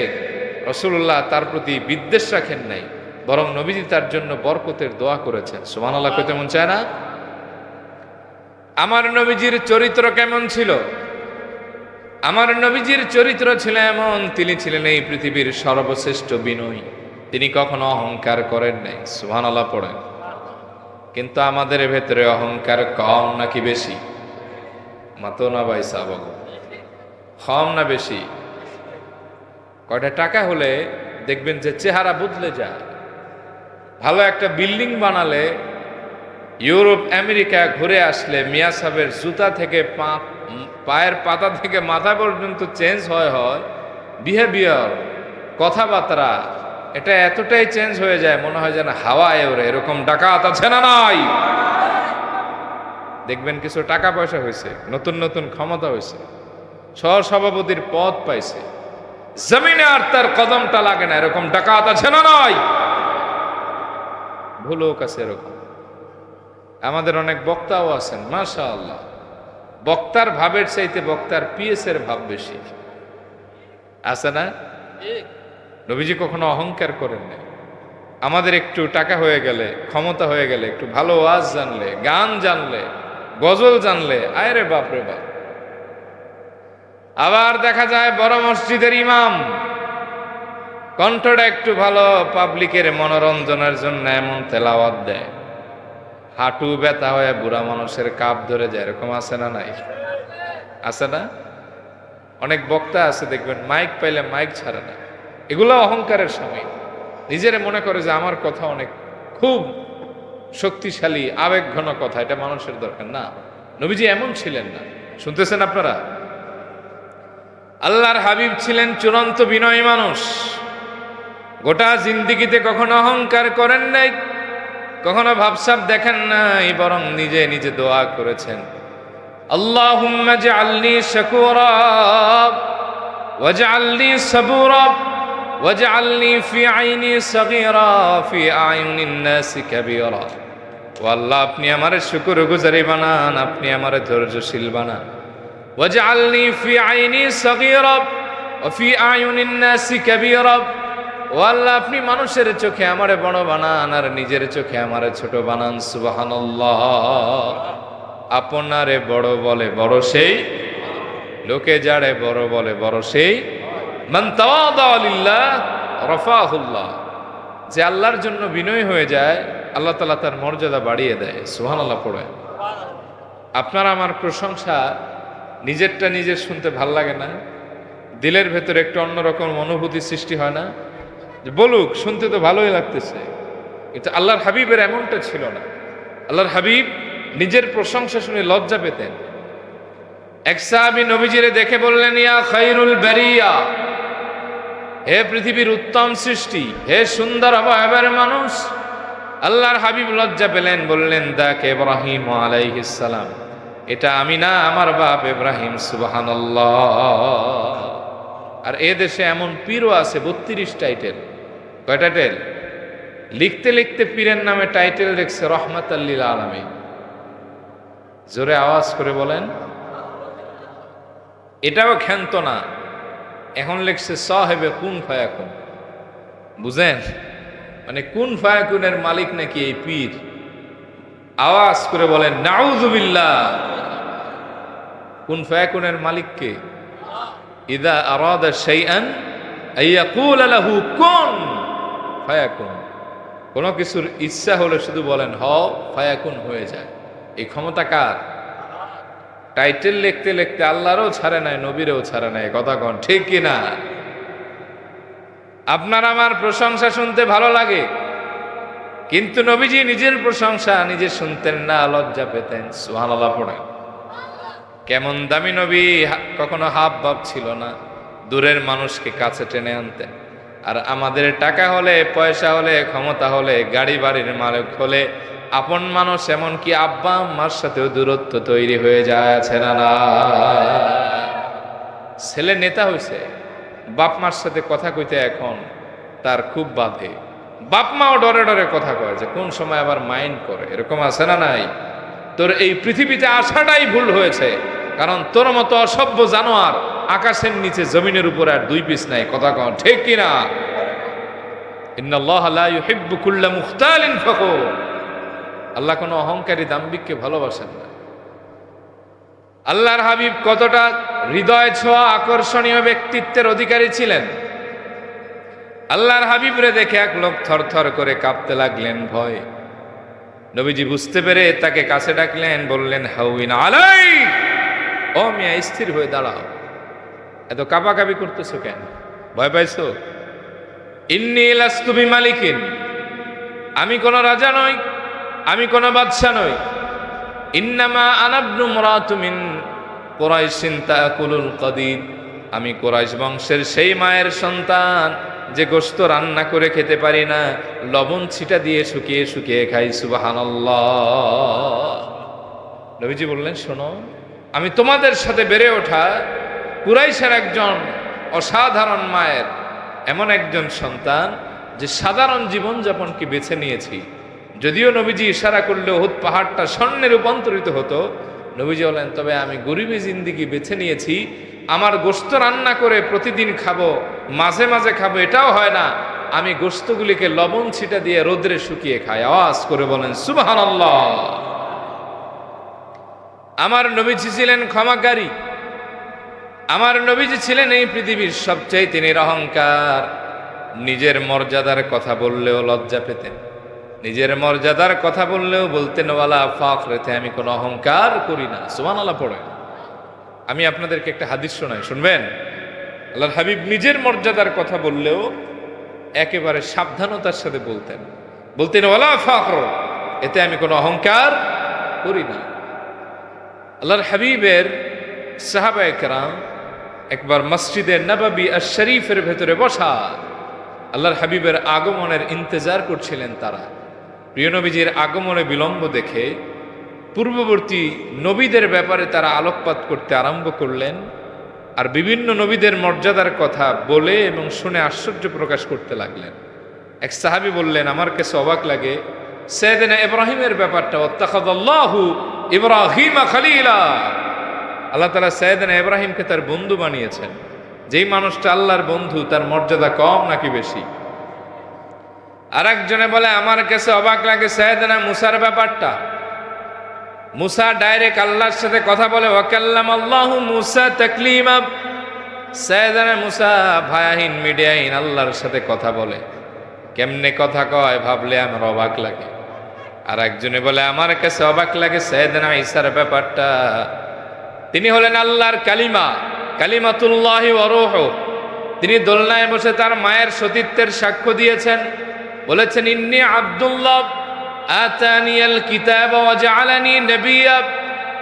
রাসূলুল্লাহ তার প্রতি বিদ্বেষ রাখেন নাই, বরং নবীজি তার জন্য বরকতের দোয়া করেছেন। সুবহানাল্লাহ কইতে মন চায় না? আমার নবীজির চরিত্র কেমন ছিল? আমার নবীজির চরিত্র ছিল এমন, তিনি ছিলেন এই পৃথিবীর সর্বশ্রেষ্ঠ বিনয়ী। তিনি কখনো অহংকার করেন নাই। সুবহানাল্লাহ পড়েন। কিন্তু আমাদের ভেতরে অহংকার কম নাকি বেশি? মাতো না ভাই সাহাব, কম না বেশি? কয়টা টাকা হলে দেখবেন যে চেহারা বদলে যায়। ভালো একটা বিল্ডিং বানালে, ইউরোপ আমেরিকা ঘুরে আসলে মিয়া সাহেবের জুতা থেকে পায়ের পাতা থেকে মাথা পর্যন্ত চেঞ্জ হয় বিহেভিয়ার, কথাবার্তা, এটা এতটাই চেঞ্জ হয়ে যায়, মনে হয় যেন হাওয়ায় ওরে। এরকম ডাকাত আছে না নাই? দেখবেন কিছু টাকা পয়সা হয়েছে, নতুন নতুন ক্ষমতা হয়েছে, সহসভাপতির পদ পাইছে, জমিনে আর তার কদমটা লাগে না, এরকম ডাকাত আছে না নাই? ভুলও কাছে এরকম। আমাদের অনেক বক্তাও আছেন, মাশাআল্লাহ, বক্তার ভাবের চাইতে বক্তার পিএস এর ভাব বেশি আছে না? নবীজি কখনো অহংকার করেন না। আমাদের একটু টাকা হয়ে গেলে, ক্ষমতা হয়ে গেলে, একটু ভালো ওয়াজ জানলে, গান জানলে, গজল জানলে, আরে বাপ রে বাপ। আবার দেখা যায় বড় মসজিদের ইমাম, কণ্ঠটা একটু ভালো, পাবলিকের মনোরঞ্জনের জন্য এমন তেলাওয়াত দেয়, হাঁটু ব্যথা হয়ে বুড়া মানুষের কাপ ধরে যায়। এরকম আছে না নাই? আছে না? অনেক বক্তা আছে দেখবেন, মাইক পাইলে মাইক ছাড়ে না। এগুলো অহংকারের সময়, নিজের মনে করে যে আমার কথা অনেক খুব শক্তিশালী, আবেগ ঘন কথা, এটা মানুষের দরকার না। নবীজি এমন ছিলেন না। শুনতেছেন আপনারা? আল্লাহর হাবিব ছিলেন চূড়ান্ত বিনয়ী মানুষ। গোটা জিন্দিগিতে কখনো অহংকার করেন নাই, কখনো ভাবসাব দেখেন নাই, বরং নিজে নিজে দোয়া করেছেন, আল্লাহুম্মা জাআলনি শাকুরা ওয়াজআলনি সাবুরা ওয়াজআলনি ফি আইনি সাগীরা ফি আয়ুনিন নাসি কাবীরা। ও আল্লাহ, আপনি আমারে শুকরগুজারি বানান, আপনি আমারে ধৈর্যশীল বানান। ওয়াজআলনি ফি আইনি সাগীরা ওয়া ফি আয়ুনিন নাসি কাবীরা। ও আল্লাহ, আপনি মানুষের চোখে আমারে বড় বানান আর নিজের চোখে আমারে ছোট বানান। সুবহানাল্লাহ। আপনারে বড় বলে বড় সেই, লোকে যারে বড় বলে বড় সেই। মান তাওয়াদা লিল্লাহ রাফাহুল্লাহ। যে আল্লাহর জন্য বিনয় হয়ে যায়, আল্লাহ তাআলা তার মর্যাদা বাড়িয়ে দেয়। সুবহানাল্লাহ পড়ে। আপনার আমার প্রশংসা নিজেরটা নিজের শুনতে ভাল লাগে না? দিলের ভেতরে একটু অন্যরকম অনুভূতি সৃষ্টি হয় না? যে বলুক, শুনতে তো ভালোই লাগতেছে। কিন্তু আল্লাহর হাবিবের এমনটা ছিল না। আল্লাহর হাবিব নিজের প্রশংসা শুনে লজ্জা পেতেন। এক সাহাবী নবীজিরে দেখে বললেন, ইয়া খায়রুল বারিয়া, হে পৃথিবীর উত্তম সৃষ্টি, হে সুন্দর অবয়বের মানুষ। আল্লাহর হাবিব লজ্জা পেলেন, বললেন, দাক ইব্রাহিম আলাইহিস সালাম, এটা আমি না, আমার বাপ ইব্রাহিম। সুবহানাল্লাহ। আর এ দেশে এমন পীরও আছে 32 টাইটেল। কয় টাইটেল? লিখতে লিখতে পীরের নামে টাইটেল লিখছে রহমাতাল লিল আলামিন। জোরে আওয়াজ করে বলেন। এটাও ক্ষান্ত না, এখন লিখছে সাহেবে কুন ফায়াকুন। বুঝেন? মানে কুন ফায়াকুনের মালিক নাকি এই পীর। আওয়াজ করে বলেন নাউযুবিল্লাহ। কুন ফায়াকুনের মালিক কে? ইদা আরাদা শাইআন আইয়াকুল লাহু কুন ফায়াকুন। কোন কিছুর ইচ্ছা হলে শুধু বলেন হও, ফায়াকুন হয়ে যায়। এই ক্ষমতা কার? টাইটেল লিখতে লিখতে আল্লাহরও ছাড়ে নাই, নবীরও ছাড়ে নাই। কথা কন ঠিক কিনা? আপনার আমার প্রশংসা শুনতে ভালো লাগে, কিন্তু নবীজি নিজের প্রশংসা নিজে শুনতেন না, লজ্জা পেতেন। সুবহানাল্লাহ পড়েন। কেমন দামি নবী, কখনো হাব ভাব ছিল না, দূরের মানুষকে কাছে টেনে আনতেন। আর আমাদের টাকা হলে, পয়সা হলে, ক্ষমতা হলে, গাড়ি বাড়ির মালিক হলে, আপন মানুষ এমনকি আব্বা আম্মার সাথেও দূরত্ব তৈরি হয়ে যায়, আছে না? না, ছেলে নেতা হয়েছে, বাপ মার সাথে কথা কইতে এখন তার খুব বাধে। বাপ মাও ডরে ডরে কথা কয় যে কোন সময় আবার মাইন্ড করে। এরকম আছে না নাই? তোর এই পৃথিবীতে আসাটাই ভুল হয়েছে, কারণ তোর মতো অসভ্য জানোয়ার আকাশের নিচে জমিনের উপরে আর 2 পিস নাই। কথা কন ঠিক কিনা? ইন্নাল্লাহা লা ইউহিব্বু কুল্লা মুখতালিন ফখুর। আল্লাহ কোনো অহংকারী দাম্ভিককে ভালোবাসেন না। আল্লাহর হাবিব কতটা হৃদয় ছোঁয়া আকর্ষণীয় ব্যক্তিত্বের অধিকারী ছিলেন। আল্লাহর হাবিবরে দেখে এক লোক থরথর করে কাঁপতে লাগলেন ভয়। নবীজি বুঝতে পেরে তাকে কাছে ডাকলেন, বললেন, হাউইন আলাই, ও মিয়া, স্থির হয়ে দাঁড়াও, এত কাঁপাকাঁপি করতেছো কেন? ভয় পাইছো? ইন্নী লাস্তু বিমালিকিন, আমি কোন রাজা নই, আমি কোন বাদশা নই। ইন্নামা আনা ইবনু মুরাতুম মিন কুরাইশিন তাকুলুল কাদিদ, আমি কুরাইশ বংশের সেই মায়ের সন্তান যে গোশত রান্না করে খেতে পারি না, লবণ ছিটা দিয়ে শুকিয়ে শুকিয়ে খাই। সুবহানাল্লাহ। নবীজি বললেন, শোনো, আমি তোমাদের সাথে বেড়ে ওঠা কুরাইশের একজন অসাধারণ মায়ের এমন একজন সন্তান যে সাধারণ জীবনযাপনকে বেছে নিয়েছি। যদিও নবীজি ইশারা করলে উহুদ পাহাড়টা স্বর্ণে রূপান্তরিত হতো, নবীজি বলেন, তবে আমি গরিবী জিন্দেগি বেছে নিয়েছি। আমার গোশত রান্না করে প্রতিদিন খাবো, মাঝে মাঝে খাবো, এটাও হয় না। আমি গোশতগুলিকে লবণ ছিটা দিয়ে রোদ্রে শুকিয়ে খাই। আওয়াজ করে বলেন সুবহানাল্লাহ। আমার নবীজি ছিলেন ক্ষমাকারী। আমার নবীজি ছিলেন এই পৃথিবীর সবচেয়ে তিনি অহংকার। নিজের মর্যাদার কথা বললেও লজ্জা পেতেন, নিজের মর্যাদার কথা বললেও বলতেন, ওয়ালা ফাখরেতে, আমি কোনো অহংকার করি না। সুবহানাল্লাহ পড়ে। আমি আপনাদেরকে একটা হাদিস শোনাই, শুনবেন? আল্লাহর হাবিব নিজের মর্যাদার কথা বললেও একেবারে সাবধানতার সাথে বলতেন ওয়ালা ফাখর, এতে আমি কোনো অহংকার করি না। আল্লাহর হাবিবের সাহাবায়ে কেরাম একবার মসজিদে নববী আশ-শরীফের ভেতরে বসা, আল্লাহর হাবিবের আগমনের ইন্তজার করছিলেন তারা। প্রিয় নবীজির আগমনে বিলম্ব দেখে পূর্ববর্তী নবীদের ব্যাপারে তারা আলোকপাত করতে আরম্ভ করলেন, আর বিভিন্ন নবীদের মর্যাদার কথা বলে এবং শুনে আশ্চর্য প্রকাশ করতে লাগলেন। এক সাহাবী বললেন, আমার কাছে অবাক লাগে সাইয়েদনা ইব্রাহিমের ব্যাপারটা, ওয়াত্তাখাযাল্লাহু ইব্রাহিমা খলিলা, আল্লাহ তাআলা সাইয়েদনা ইব্রাহিমকে তার বন্ধু বানিয়েছেন। যেই মানুষটা আল্লাহর বন্ধু, তার মর্যাদা কম নাকি বেশি? আর একজনে বলে, আমার কাছে অবাক লাগে সাইয়েদনা মুসার ব্যাপারটা। মুসা ডাইরেক্ট আল্লাহর সাথে কথা বলে, ওয়াকাল্লামাল্লাহু মুসা তাকলিমা। সাইয়েদনা মুসা ভায়াহীন মিডিয়াহীন আল্লাহর সাথে কথা বলে, কেমনে কথা কয় ভাবলে আমার অবাক লাগে। আর একজনে বলে, আমার কাছে অবাক লাগে সাইয়েদনা ঈসার ব্যাপারটা। তিনি হলেন আল্লাহর কালিমা, কালিমাতুল্লাহি ওয়া রূহু। তিনি দোলনায় বসে তার মায়ের সতীত্বের সাক্ষ্য দিয়েছেন, বলেছেন, ইন্নী আব্দুল্লাহ আতানিয়াল কিতাব ওয়া জাআলানি নাবিয়্যা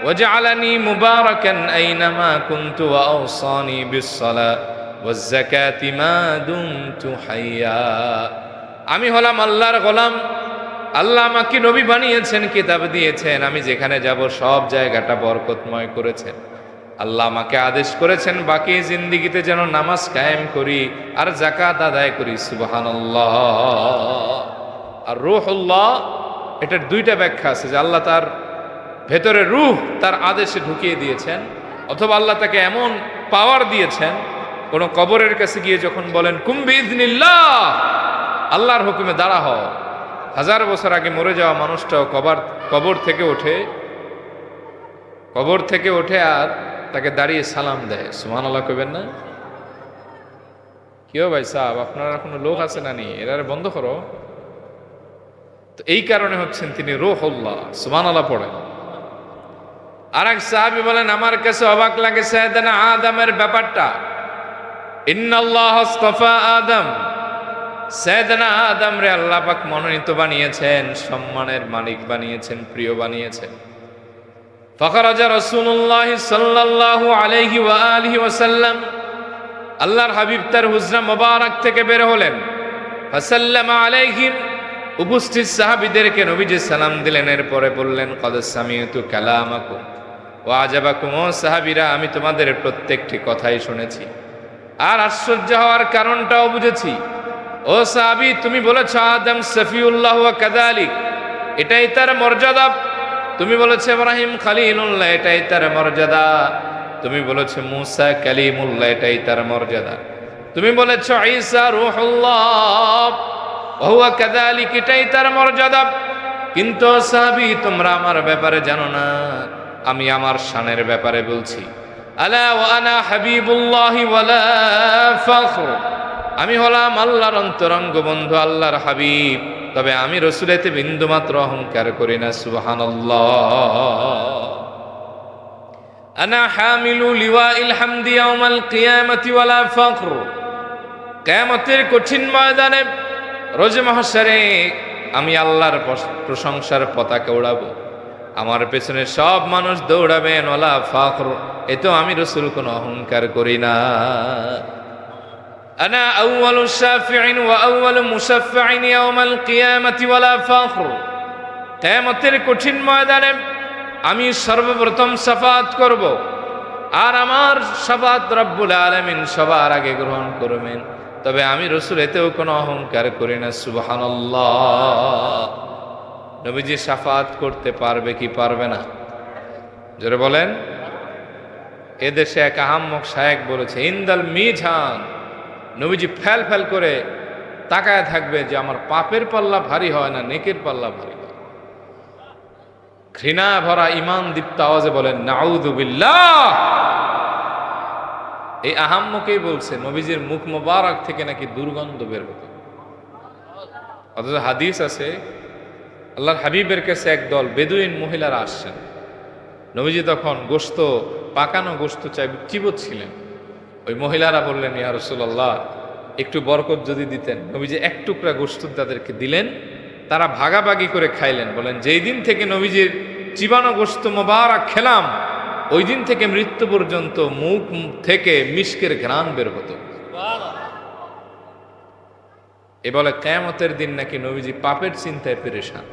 ওয়া জাআলানি মুবারাকান আইনামা কুনতু ওয়া আওসানি বিস-সালাতি ওয়াজ-যাকাতি মা দুমতু হাইয়্যা। আমি হলাম আল্লাহর গোলাম, আল্লাহ আমাকে নবী বানিয়েছেন, কিতাব দিয়েছেন, আমি যেখানে যাব সব জায়গাটা বরকতময় করেছেন। আল্লাহ আমাকে আদেশ করেছেন বাকি জিন্দেগিতে যেন নামাজ কায়েম করি আর যাকাত আদায় করি। সুবহানাল্লাহ। আর রূহুল্লাহ, এটার দুইটা ব্যাখ্যা আছে, যে আল্লাহ তার ভেতরে রূহ তার আদেশে ঢুকিয়ে দিয়েছেন, অথবা আল্লাহ তাকে এমন পাওয়ার দিয়েছেন, কোন কবরের কাছে গিয়ে যখন বলেন কুম বিইذনিল্লাহ, আল্লাহর হুকুমে দাঁড়া হও, 1000 বছর আগে মরে যাওয়া মানুষটাও কবর থেকে ওঠে আর তাকে দাঁড়িয়ে সালাম দেয়। সুবহানাল্লাহ কইবেন না? কেউ ভাই সাহেব, আপনারা কোনো লোক আছে না নি, এরা বন্ধ করো। তো এই কারণে হচ্ছেন তিনি রূহুল্লাহ। সুবহানাল্লাহ পড়েন। আর এক সাহাবী বলেন, আমার কাছে অবাক লাগে সাইয়েদনা আদমের ব্যাপারটা। ইন্নাল্লাহ আস্তাফা আদম, সাইয়েদনা আদম রে আল্লাহ পাক মনোনীত বানিয়েছেন, সম্মানের মালিক বানিয়েছেন, প্রিয় বানিয়েছেন। ফাখরাজা রাসূলুল্লাহ সাল্লাল্লাহু আলাইহি ওয়া আলিহি ওয়াসাল্লাম, আল্লাহর হাবিব তার হুজরা মোবারক থেকে বের হলেন। ফাসাল্লামা আলাইহিম, উপস্থিত সাহাবীদেরকে নবীজি সালাম দিলেন। এরপরে বললেন, ক্বাদ সামি'তু কালামাকুম ওয়া আজাবাকুম, ও সাহাবীরা, আমি তোমাদের প্রত্যেকটি কথাই শুনেছি আর আশ্চর্য হওয়ার কারণটাও বুঝেছি। ও সাহাবী, তুমি বলেছ আদম সফিউল্লাহ ওয়া কাযালিক, এটাই তার মর্যাদা। তুমি বলেছ ইব্রাহিম খলিলুল্লাহ, এটাই তার মর্যাদা। তুমি বলেছ মুসা কালিমুল্লাহ, এটাই তার মর্যাদা। তুমি বলেছ ঈসা রূহুল্লাহ ওয়া হুয়া কাযালিক, এটাই তার মর্যাদা। কিন্তু সাহাবী, তোমরা আমার ব্যাপারে জানো না, আমি আমার শানের ব্যাপারে বলছি। আলা ওয়া আনা হাবিবুল্লাহি ওয়ালা ফখর, আমি হলাম আল্লাহর অন্তরঙ্গ বন্ধু, আল্লাহর হাবিব, তবে আমি রাসূলেতে বিন্দুমাত্র অহংকার করি না। সুবহানাল্লাহ। আনা হামিলু লিওয়াইল হামদি ইয়াউমাল কিয়ামাতি ওয়ালা ফখর, কিয়ামতের কঠিন ময়দানে রোজ মাহশারে আমি আল্লাহর প্রশংসার পতাকা উড়াবো, আমার পেছনে সব মানুষ দৌড়াবেন, ওয়ালা ফখর, এতো আমি রাসূল কোনো অহংকার করি না। আনা আউয়ালু শাফিঈন ওয়া আউয়ালু মুশাফফাঈন ইয়াউমাল কিয়ামাতি ওয়ালা ফখর, কিয়ামতের কঠিন ময়দানে আমি সর্বপ্রথম শাফাআত করব, আর আমার শাফাআত রব্বুল আলামিন সবার আগে গ্রহণ করবেন, তবে আমি রাসূল এতেও কোনো অহংকার করি না। সুবহানাল্লাহ। নবীজি শাফাআত করতে পারবে কি পারবে না? জোরে বলেন। এদেশে এক আহাম্মক শায়েখ বলেছে, ইন্দাল মিজান, নবীজি ফেল ফেল করে তাকায় থাকবে যে আমার পাপের পাল্লা ভারী হয় না নেকের পাল্লা ভারী হয়। ঘৃণা ভরা ইমান দীপ্ত আওয়াজে বলেন নাউযু বিল্লাহ। এই আহাম্মকেই বলছে নবীজির মুখ মোবারক থেকে নাকি দুর্গন্ধ বের হতো। অথচ হাদিস আছে, আল্লাহর হাবিবের কাছে একদল বেদুইন মহিলারা আসছেন। নবীজি তখন গোশত, পাকানো গোশত চিবোচ্ছিলেন। ওই মহিলারা বললেন, ইয়া রাসূলুল্লাহ, একটু বরকত যদি দিতেন। নবীজি এক টুকরা গোশত তাদেরকে দিলেন, তারা ভাগাভাগি করে খাইলেন। বলেন, যেই দিন থেকে নবীজির চিবানো গোশত মোবারক খেলাম, ওই দিন থেকে মৃত্যু পর্যন্ত মুখ থেকে মিশকের ঘ্রাণ বের হতো। এ বলে কিয়ামতের দিন নাকি নবীজি পাপের চিন্তায় পেরেশান।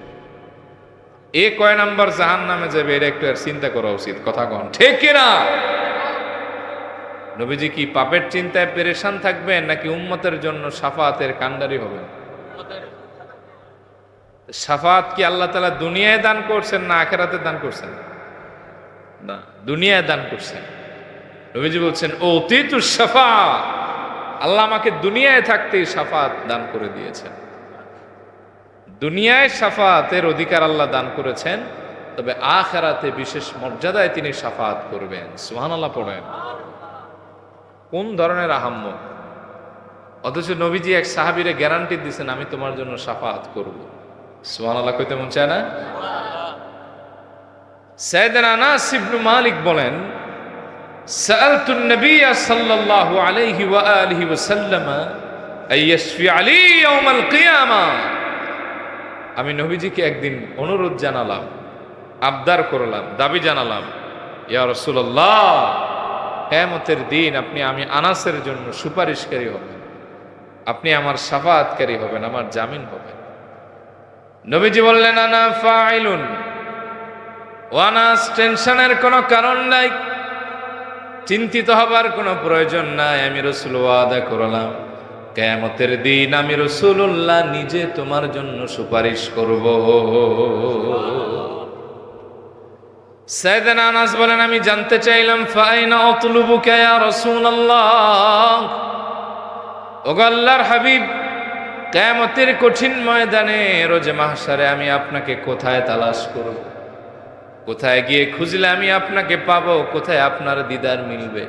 এ কয় নাম্বার জাহান্নামে যাবে এটা একটু আর চিন্তা করা উচিত, কথা কন ঠিক কিনা? নবীজি কি পাপের চিন্তায় পেরেশান থাকবেন নাকি উম্মতের জন্য শাফাতের কান্ডারি হবেন? শাফাত কি আল্লাহ তাআলা দুনিয়ায় দান করছেন না আখিরাতে দান করছেন? না, দুনিয়ায় দান করছেন। নবীজি বলছেন ও অতীতু শাফা, আল্লাহ আমাকে দুনিয়ায় থাকতেই শাফাত দান করে দিয়েছেন। দুনিয়ায় শাফাতের অধিকার আল্লাহ দান করেছেন, তবে আখিরাতে বিশেষ মর্যাদায় তিনি শাফাত করবেন। সুবহানাল্লাহ পড়েন। কোন ধরনের আহাম্য! অথচ নবীজি এক সাহাবীরে গ্যারান্টি দিয়েছেন আমি তোমার জন্য শাফাত করব। সুবহানাল্লাহ কইতে মন চায় না? সাইয়েদনা আনাস ইবনে মালিক বলেন সাআলতুন নবী সাল্লাল্লাহু আলাইহি ওয়া আলিহি ওয়াসাল্লাম আইয়াশফি আলী ইয়াউমাল কিয়ামা। আমি নবীজিকে একদিন অনুরোধ জানালাম, আবদার করলাম, দাবি জানালাম, ইয়া রাসূলুল্লাহ কিয়ামতের দিন আমি আনাসের জন্য সুপারিশকারী হবেন, আপনি আমার শাফাআতকারী হবেন, আমার জামিন হবেন। নবীজি বললেন আনা ফাইলুন, ও আনাস টেনশনের কোনো কারণ নাই, চিন্তিত হবার কোনো প্রয়োজন নাই। আমি রাসূল ওয়াদা করলাম কিয়ামতের দিন আমি রাসূলুল্লাহ নিজে তোমার জন্য সুপারিশ করব। সাইয়েদনা আনাস বলেন আমি জানতে চাইলাম ফাইনা আতলুবুকা ইয়া রাসূলুল্লাহ, ওগো আল্লাহর হাবিব কিয়ামতের কঠিন ময়দানে রোজে মাহশারে আমি আপনাকে কোথায় তালাশ করব, কোথায় গিয়ে খুঁজলে আমি আপনাকে পাবো, কোথায় আপনার দিদার মিলবে?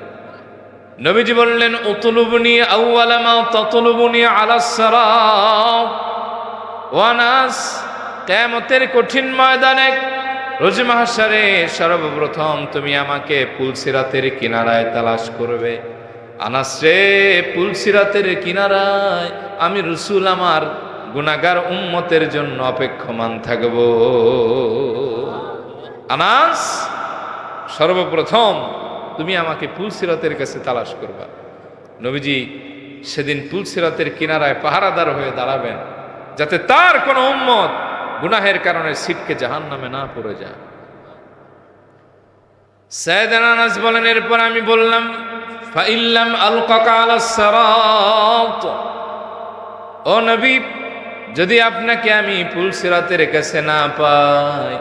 নবীজি বললেন উতলুবনি আউওয়ালা মা তাতলুবনি আলাস সিরাত। ওয়া নাস কিয়ামতের কঠিন ময়দানে রোজ মাহশারে সর্বপ্রথম তুমি আমাকে পুলসিরাতের কিনারায় তালাশ করবে। আনাস রে, পুলসিরাতের কিনারায় আমি রাসূল আমার গুনাহগার উম্মতের জন্য অপেক্ষমান থাকব। আনাস, সর্বপ্রথম তুমি আমাকে পুলসিরাতের কাছে তালাশ করবা। নবীজি সেদিন পুলসিরাতের কিনারায় পাহারাদার হয়ে দাঁড়াবেন, যাতে তার কোনো উম্মত গুনাহের কারণে ছিটকে জাহান্নামে না পড়ে যায়। সাইয়েদনা আনাস বলেন এরপর আমি বললাম ফাইল্লাম আলকাকা আলাস সিরাত, ও নবী যদি আপনাকে আমি পুলসিরাতের কাছে না পাই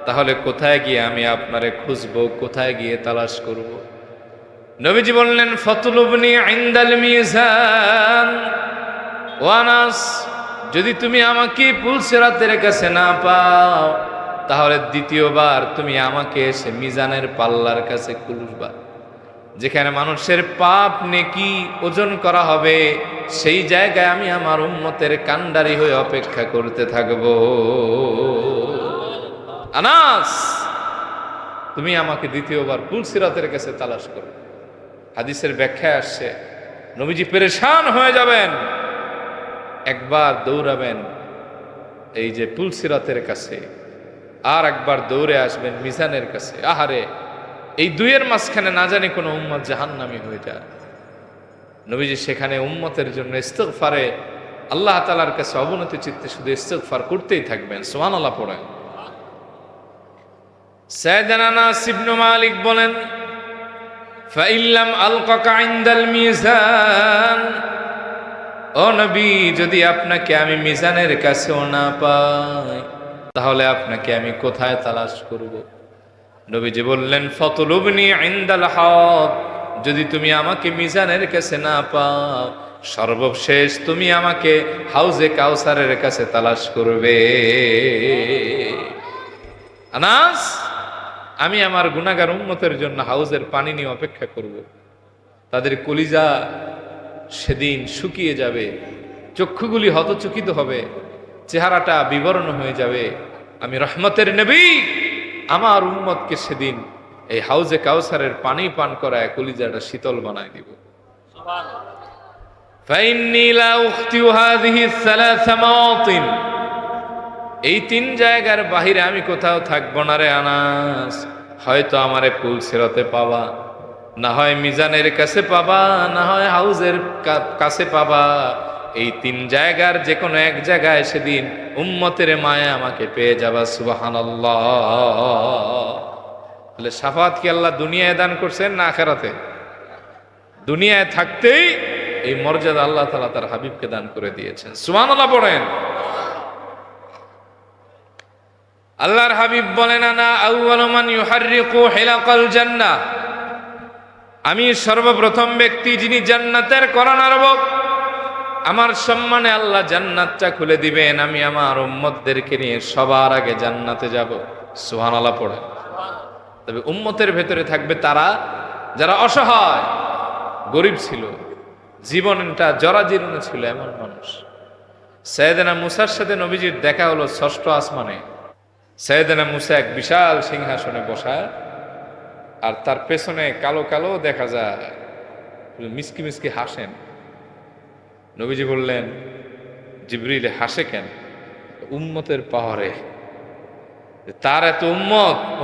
তাহলে কোথায় গিয়ে আমি আপনারে খুঁজবো, কোথায় গিয়ে তালাশ করব? নবীজি বললেন ফাতলুবনি ইনদাল মিজান। ও আনাস, যদি তুমি আমাকে পুলসিরাতের কাছে না পাও তাহলে দ্বিতীয়বার তুমি আমাকে এসে মিজানের পাল্লার কাছে খুঁজবা, যেখানে মানুষের পাপ নেকি ওজন করা হবে, সেই জায়গায় আমি আমার উম্মতের কান্ডারি হয়ে অপেক্ষা করতে থাকবো। আনাস, তুমি আমাকে দ্বিতীয়বার পুলসিরাতের কাছে তালাশ করো। হাদিসের ব্যাখ্যায় আসছে নবীজি পেরেশান হয়ে যাবেন, একবার দৌড়াবেন এই যে পুলসিরাতের কাছে, আর একবার দৌড়ে আসবেন মিজানের কাছে। আহারে, এই দুইয়ের মাঝখানে না জানি কোনো উম্মত জাহান্নামী হয়ে যায়। নবীজি সেখানে উম্মতের জন্য ইস্তিগফারে আল্লাহ তাআলার কাছে অবনতি চিত্তে শুধু ইস্তিগফার করতেই থাকবেন। সুবহানাল্লাহ পড়েন। সাইয়েদনা আনাস ইবনে মালিক বলেন ফাইল্লাম আলকাকা ইনদাল মিজান, ও নবী যদি আপনাকে আমি মিজানের কাছেও না পাই তাহলে আপনাকে আমি কোথায় তালাশ করব? নবীজি বললেন ফাতলুবনি ইনদাল হাউদ, যদি তুমি আমাকে মিজানের কাছে না পাও সর্বশেষ তুমি আমাকে হাউজে কাউসারের কাছে তালাশ করবে। আনাস, আমি আমার গুনাহগার উম্মতের জন্য হাউজের পানি নিয়ে অপেক্ষা করব। তাদের কলিজা সেদিন শুকিয়ে যাবে, চক্ষুগুলি হতচকিত হবে, চেহারাটা বিবর্ণ হয়ে যাবে। আমি রহমতের নবী আমার উম্মতকে সেদিন এই হাউজে কাউসারের পানি পান করায় কলিজাটা শীতল বানায় দিব। ফাইন্নী লা উখতিউ হাযিহি সালাসা মাওতিন, এই তিন জায়গার বাহিরে আমি কোথাও থাকবো না রে আনাস। হয়তো আমারে পুলসিরাতে পাবা, না হয় মিজানের কাছে পাবা, না হয় হাউজের কাছে পাবা, এই তিন জায়গার যে কোনো এক জায়গায় সেদিন উম্মতের মায়া আমাকে পেয়ে যাবা। সুবহানাল্লাহ। তাহলে শাফাত কি আল্লাহ দুনিয়ায় দান করছেন না আখিরাতে? দুনিয়ায় থাকতেই এই মর্যাদা আল্লাহ তাআলা তার হাবিবকে দান করে দিয়েছেন। সুবহানাল্লাহ পড়েন। আল্লাহর হাবিব বলেন, আনা আউয়ালু মান ইউহাররিকু হিলাকাল জান্নাহ, আমি সর্বপ্রথম ব্যক্তি যিনি জান্নাতের করা নাড়ব। আমার সম্মানে আল্লাহ জান্নাতটা খুলে দিবেন, আমি আমার উম্মতদেরকে নিয়ে সবার আগে জান্নাতে যাব। সুবহানাল্লাহ পড়েন। তবে উম্মতের ভেতরে থাকবে তারা যারা অসহায়, গরিব ছিল, জীবনটা জরাজীর্ণ ছিল, এমন মানুষ। সাইয়েদনা মুসার সাথে নবীজির দেখা হলো ষষ্ঠ আসমানে। সাইয়েদনা মুসা এক বিশাল সিংহাসনে বসা, আর তার পেছনে কালো কালো দেখা যায়, মিসকি মিসকি হাসেন। নবীজি বললেন, জিবরিল হাসে কেন? উম্মতের পাহাড়ে তার এত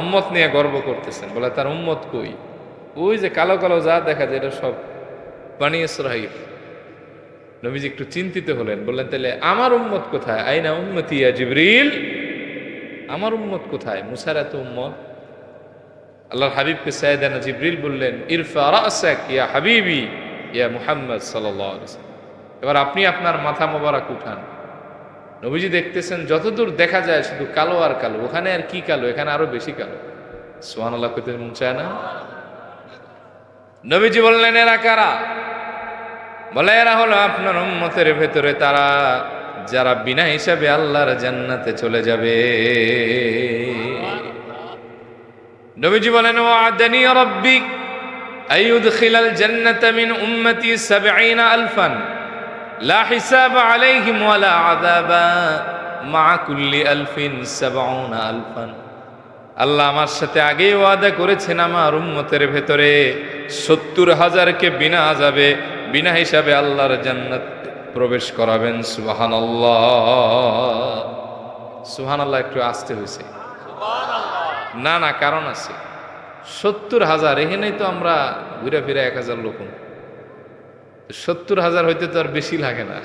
উম্মত নিয়ে গর্ব করতেছেন। বলে, তার উম্মত কই? ওই যে কালো কালো যা দেখা যায়, এটা সব বনী ইসরাঈল। নবীজি একটু চিন্তিত হলেন, বললেন, তাহলে আমার উম্মত কোথায়? আইনা উম্মতি ইয়া জিবরিল, আমার উম্মত কোথায়? মুসার এত উম্মত। আল্লাহর হাবিবকে সাইয়েদনা জিবরিল বললেন, ইরফা রাসাক ইয়া হাবিবি ইয়া মুহাম্মদ সাল্লাল্লাহু আলাইহি ওয়াসাল্লাম, এবার আপনি আপনার মাথা মোবারক উঠান। নবীজি দেখতেছেন যতদূর দেখা যায় শুধু কালো আর কালো, ওখানে আর কি কালো, এখানে আরো বেশি কালো। সুবহানাল্লাহ কইতে মন চায় না? নবীজি বললেন, এরা কারা? বলে, এরা হলো আপনার উম্মতের ভেতরে তারা যারা বিনা হিসাবে আল্লাহর জান্নাতে চলে যাবে। নবীজি বলেন, ওয়াদানি রাব্বি আইয়ুদখিলাল জান্নাতা মিন উম্মতি ৭০ আলফান লা হিসাবা আলাইহিম ওয়ালা আযাবা মা কুল্লি আলফিন ৭০ আলফান। আল্লাহ আমার সাথে আগেই ওয়াদা করেছেন, আমার উম্মতের ভেতরে ৭০,০০০কে বিনা আযাবে, বিনা হিসাবে আল্লাহর জান্নাত প্রবেশ করাবেন। সুবহানাল্লাহ। সুবহানাল্লাহ একটু আসতে হয়েছে। না না, কারণ আছে। ৭০,০০০, এখানেই তো আমরা ঘুরে ফিরে ১,০০০ লোক। ৭০,০০০ হইতে তো আর বেশি লাগে না।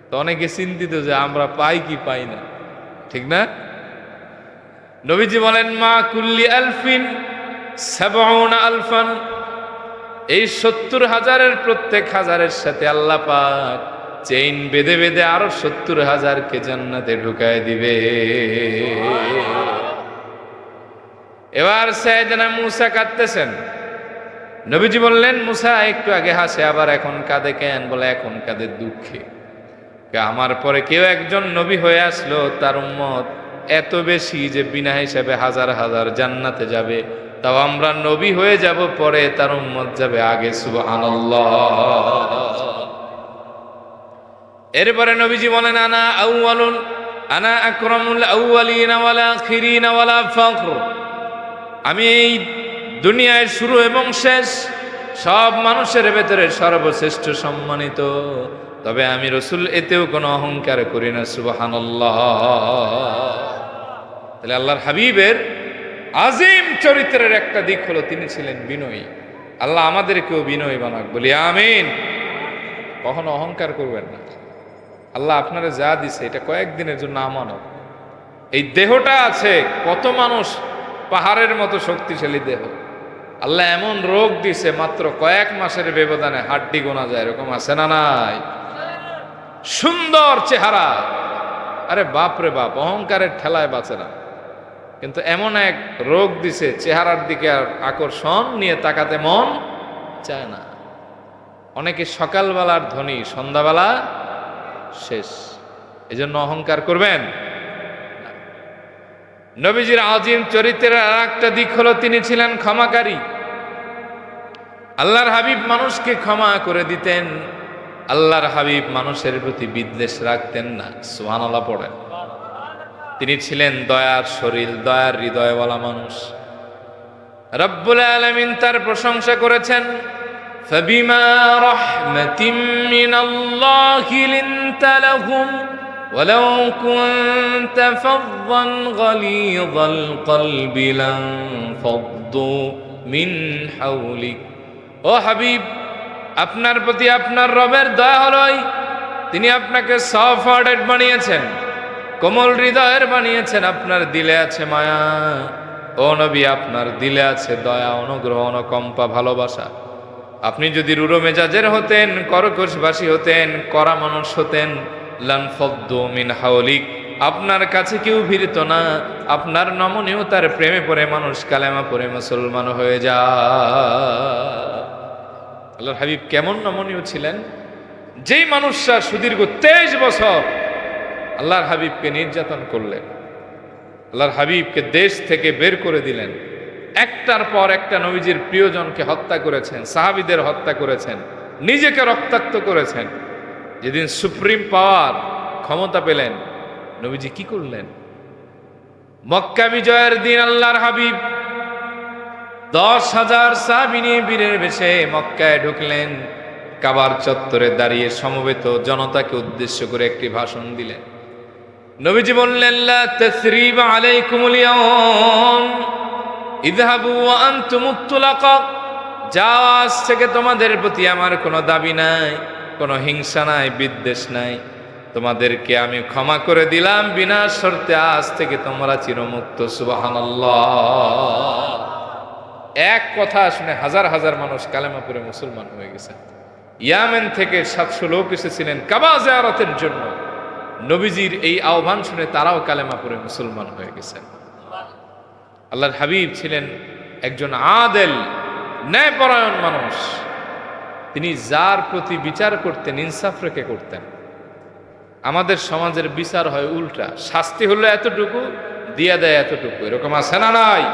তো অনেকে চিন্তিত যে আমরা পাই কি পাই না, ঠিক না? নবীজি বলেন, মা কুল্লি আলফিন ৭০ আলফান, এই ৭০,০০০-এর প্রত্যেক হাজারের সাথে আল্লাহ পাক চেইন বেঁধে বেঁধে আরো ৭০,০০০কে জান্নাতে ঢুকায় দিবে। এবার সাইয়েদনা মুসা কাঁদতেছেন। নবীজি বললেন, মুসা একটু আগে হাসে, আবার এখন কাঁদে কেন? বলে, এখন কাঁদে দুঃখে। আমার পরে কেউ একজন নবী হয়ে আসলো, তার উম্মত এত বেশি যে বিনা হিসাবে হাজার হাজার জান্নাতে যাবে, তাও আমরা নবী হয়ে যাব পরে, তার উম্মত যাবে আগে। সুবহানাল্লাহ। এরপরে নবীজি বলেন, আনা আউয়ালুল আনা আকরামুল আউয়ালিনা ওয়াল আখিরিনা ওয়ালা ফখর, আমি এই দুনিয়ায় শুরু এবং শেষ, সব মানুষের ভেতরে সর্বশ্রেষ্ঠ সম্মানিত, তবে আমি রসুল এতেও কোনো অহংকার করি না। সুবহানাল্লাহ। তাহলে আল্লাহর হাবিবের আজিম চরিত্রের একটা দিক হলো তিনি ছিলেন বিনয়ী। আল্লাহ আমাদেরকেও বিনয়ী বানাক, বলি আমিন। কখনো অহংকার করবেন না। আল্লাহ আপনারা যা দিছে এটা কয়েকদিনের জন্য আমানত। এই দেহটা আছে, কত মানুষ পাহাড়ের মতো শক্তিশালী দেহ, আল্লাহ এমন রোগ দিছে মাত্র কয়েক মাসের ব্যবধানে হাড্ডি গোনা যায়, এরকম আছে না নাই? সুন্দর চেহারা, আরে বাপ রে বাপ, অহংকারের ঠেলায় বাঁচে না। কিন্তু এমন এক রোগ দিছে, চেহারার দিকে আর আকর্ষণ নিয়ে তাকাতে মন চায় না। অনেকে সকালবেলার ধনী, সন্ধ্যাবেলা শেষ। এজন্য অহংকার করবেন। নবীজির আজিম চরিত্রের আর একটা দিক হলো তিনি ছিলেন ক্ষমাকারী। আল্লাহর হাবিব মানুষকে ক্ষমা করে দিতেন। আল্লাহর হাবিব মানুষের প্রতি বিদ্বেষ রাখতেন না। সুবহানাল্লাহ পড়েন। তিনি ছিলেন দয়ার শরীর, দয়ার হৃদয়ওয়ালা মানুষ। রব্বুল আলামিন তার প্রশংসা করেছেন, ফাবিমা রাহমাতিম মিনাল্লাহি লিনতা লাহুম ওয়ালাউ কুনতা ফাযযান গালিযাল কলবি লানফাদ্দু মিন হাওলিক। ও হাবিব, আপনার প্রতি আপনার রবের দয়া হলোই তিনি আপনাকে সফট হার্টেড বানিয়েছেন, কোমল হৃদয়ের বানিয়েছেন। আপনার দিলে আছে মায়া, ও নবী আপনার দিলে আছে দয়া, অনুগ্রহ, অনুকম্পা, ভালোবাসা। আপনি যদি রুড়ো মেজাজের হতেন, কর্কশভাষী হতেন, কড়া মানুষ হতেন, লানফদ্দু মিন হাওলিক, আপনার কাছে কেউ ভিড়ত না। আপনার নমনীয়তার প্রেমে পড়ে মানুষ কালেমা পড়ে মুসলমান হয়ে যায়। আল্লাহর হাবিব কেমন নমনীয় ছিলেন! যেই মানুষরা সুদীর্ঘ 23 বছর আল্লাহর হাবিবকে নির্যাতন করলেন, আল্লাহর হাবিবকে দেশ থেকে বের করে দিলেন, একটার পর একটা নবীজির প্রিয়জনকে হত্যা করেছেন, সাহাবীদের হত্যা করেছেন, নিজেকে রক্তাক্ত করেছেন। যেদিন সুপ্রিম পাওয়ার ক্ষমতা পেলেন, নবীজি কি করলেন? মক্কা বিজয়ের দিন আল্লাহর হাবিব 10,000 সাহাবী নিয়ে বীরের বেশে মক্কায় ঢুকলেন। কাবার চত্বরে দাঁড়িয়ে সমবেত জনতাকে উদ্দেশ্য করে একটি ভাষণ দিলেন। নবীজি বললেন, লা তাসরিবা আলাইকুমুল ইয়াওম ইযহাবু ওয়া আনতুমুত তুলাকা। যাও, আজ থেকে তোমাদের প্রতি আমার কোনো দাবি নাই, কোনো হিংসা নাই, বিদ্বেষ নাই। তোমাদেরকে আমি ক্ষমা করে দিলাম বিনা শর্তে। আজ থেকে তোমরা চিরমুক্ত। সুবহানাল্লাহ। এক কথা শুনে হাজার হাজার মানুষ কালেমা পড়ে মুসলমান হয়ে গেছে। ইয়ামেন থেকে 700 লোক এসেছিলেন কাবা জিয়ারতের জন্য। নবীজির এই আহ্বান শুনে তারাও কালেমা পড়ে মুসলমান হয়ে গেছেন। আল্লাহর হাবিব ছিলেন একজন আদেল, ন্যায়পরায়ণ মানুষ। তিনি যার প্রতি বিচার করতেন, ইনসাফ রেখে করতেন। আমাদের সমাজের বিচার হয় উল্টা, শাস্তি হলো এতটুকু, দিয়া দেয় এতটুকু। এরকম আছে না নাই?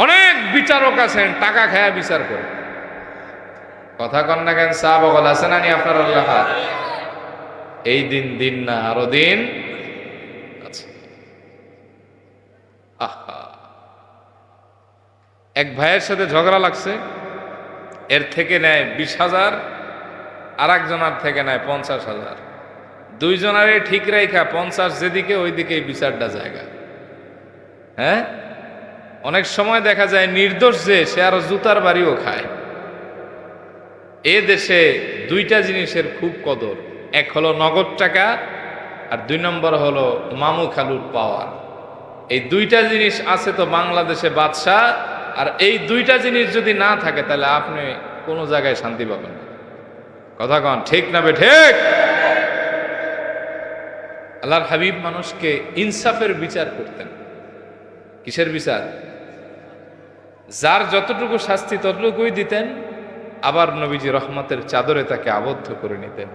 অনেক বিচারক আছেন টাকা খায়া বিচার করে। কথা কন না কেন? চা বগল আছে না নি আপনার? আল্লাহ এই দিন দিন না আরো দিন আছে। আহা, এক ভাইয়ের সাথে ঝগড়া লাগছে, এর থেকে নেয় 20,000, আর একজনের থেকে নেয় 50,000। দুইজনারে ঠিক রেখা 50 যেদিকে ওইদিকে বিচারটা জায়গা। হ্যাঁ, অনেক সময় দেখা যায় নির্দোষ যে সে আরো জুতার বাড়িও খায়। এ দেশে দুইটা জিনিসের খুব কদর, এক হলো নগদ টাকা, আর 2 নম্বর হলো মামু খালুর পাওয়ার। এই দুইটা জিনিস আছে তো বাংলাদেশে বাদশাহ। আর এই দুইটা জিনিস যদি না থাকে তাহলে আপনি কোনো জায়গায় শান্তি পাবেন না। কথা কন ঠিক না বে ঠিক? আল্লাহর হাবিব মানুষকে ইনসাফের বিচার করতেন। কিসের বিচার? যার যতটুকু শাস্তি ততটুকুই দিতেন, আবার নবীজি রহমতের চাদরে তাকে আবদ্ধ করে নিতেন।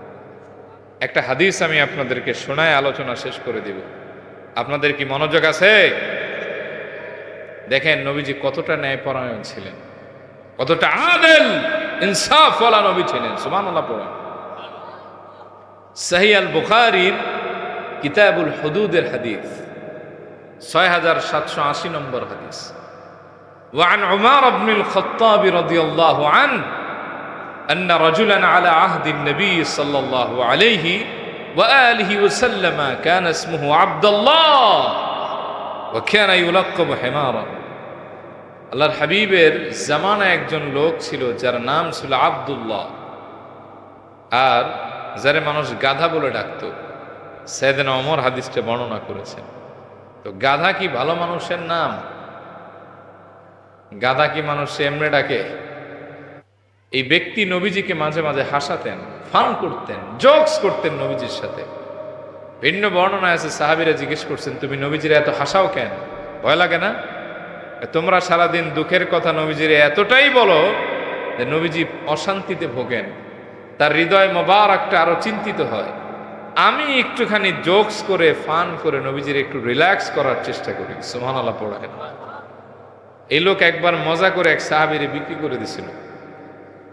একটা হাদিস আমি আপনাদেরকে শোনায় আলোচনা শেষ করে দিব। আপনাদের কি মনোযোগ আছে? দেখেন নবীজি কতটা ন্যায়পরায়ণ ছিলেন, কতটা আদেল ইনসাফওয়ালা নবী ছিলেন। সুবহানাল্লাহ পড়েন। সহিহ আল বুখারীর কিতাবুল হুদুদের হাদিস 6780 নম্বর হাদিস। وعن عمر بن الخطاب رضي الله عنه أن رجلا على عهد النبي صلى الله عليه وآله وسلم كان اسمه عبد الله وكان يلقب حمارا। আল্লাহর হাবিবের জামানা একজন লোক ছিল যার নাম ছিল আব্দুল্লাহ, আর যারে মানুষ গাধা বলে ডাকতো। সাইয়েদনা ওমর হাদিসটা বর্ণনা করেছেন। তো গাধা কি ভালো মানুষের নাম? গাধা কি মানুষ এমনি ডাকে? এই ব্যক্তি নবীজিকে মাঝে মাঝে হাসাতেন, ফান করতেন, জোকস করতেন নবীজির সাথে। ভিন্ন বর্ণনা আছে, সাহাবীরা জিজ্ঞেস করছেন, তুমি নবীজির এত হাসাও কেন? ভয় লাগে না? তোমরা সারাদিন দুঃখের কথা নবীজির এতটাই বলো যে নবীজি অশান্তিতে ভোগেন, তার হৃদয় মোবারকটা আরো চিন্তিত হয়। আমি একটুখানি জোকস করে ফান করে নবীজির একটু রিল্যাক্স করার চেষ্টা করি। সুবহানাল্লাহ পড়েন। এই লোক একবার মজা করে এক সাহাবীরে বিক্রি করে দিছিল।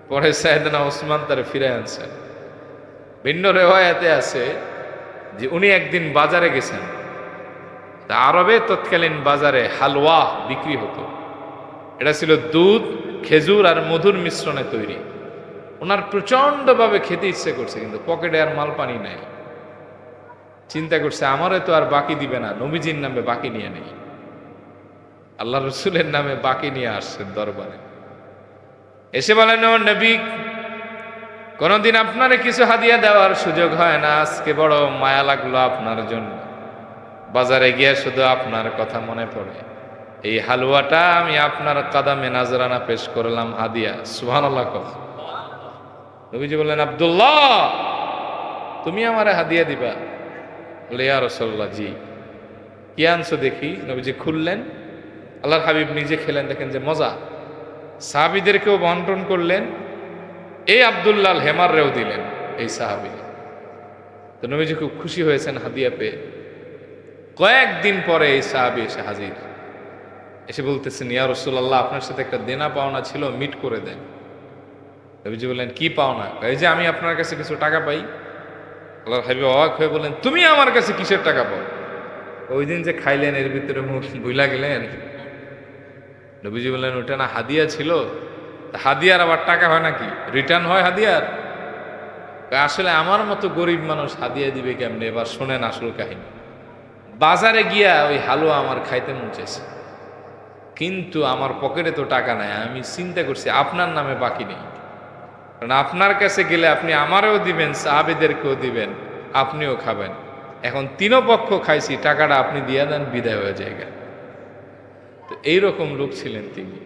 পরে সাইয়েদনা ওসমান তারে ফিরে আনছেন। ভিন্ন রেওয়ায়াতে আছে যে উনি একদিন বাজারে গেছেন। তা আরবে তৎকালীন বাজারে হালওয়া বিক্রি হতো। এটা ছিল দুধ, খেজুর আর মধুর মিশ্রণে তৈরি। ওনার প্রচন্ডভাবে খেতে ইচ্ছে করছে, কিন্তু পকেটে আর মাল পানি নাই। চিন্তা করছে আমারে তো আর বাকি দিবে না, নবীজির নামে বাকি নিয়ে নেই। আল্লাহ রসুলের নামে বাকি নিয়ে আসছেন দরবারে। এসে বলেন, ও নবী, কোনোদিন আপনারে কিছু হাদিয়া দেওয়ার সুযোগ হয় না, আজকে বড় মায়া লাগলো আপনার জন্য। বাজারে গিয়ে শুধু আপনার কথা মনে পড়ে। এই হালুয়াটা আমি আপনার কাদামে নাজরানা পেশ করলাম হাদিয়া। সুবহানাল্লাহ। নবীজি বললেন, আব্দুল্লাহ তুমি আমারে হাদিয়া দিবা? বলে, ইয়া রাসূলুল্লাহ, জি। কি আনছো দেখি? নবীজি খুললেন, আল্লাহর হাবিব নিজে খেলেন, দেখেন যে মজা। সাহাবীদেরকেও বন্টন করলেন, এই আব্দুল্লাহ হেমাররেও দিলেন এই সাহাবী। তো নবীজি খুব খুশি হয়েছেন হাদিয়া পেয়ে। কয়েকদিন পরে এই সাহাবী এসে হাজির, এসে বলতেছেন, ইয়া রাসূলুল্লাহ আপনার সাথে একটা দেনা পাওনা ছিল, মিট করে দেন। নবীজি বললেন, কি পাওনা? এই যে আমি আপনার কাছে কিছু টাকা পাই। আল্লাহর হাবিব অবাক হয়ে বললেন, তুমি আমার কাছে কিসের টাকা পাও? ওই দিন যে খাইলেন এর ভিতরে মুখ ভুলা গেলেন। নবীজি বললেন, ওটা না হাদিয়া ছিল। হাদিয়ার আবার টাকা হয় নাকি? রিটার্ন হয় হাদিয়ার? আসলে আমার মতো গরিব মানুষ হাদিয়া দিবে কেমনে? এবার শোনেন আসল কাহিনী। বাজারে গিয়া ওই হালুয়া আমার খাইতে মন চাইছে, কিন্তু আমার পকেটে তো টাকা নাই। আমি চিন্তা করছি আপনার নামে বাকি নেই, কারণ আপনার কাছে গেলে আপনি আমারও দিবেন, সাহাবীদেরকেও দিবেন, আপনিও খাবেন। এখন তিনও পক্ষ খাইছি, টাকাটা আপনি দিয়া দেন, বিদায় হয়ে যায়। তো এইরকম লোক ছিলেন তিনি।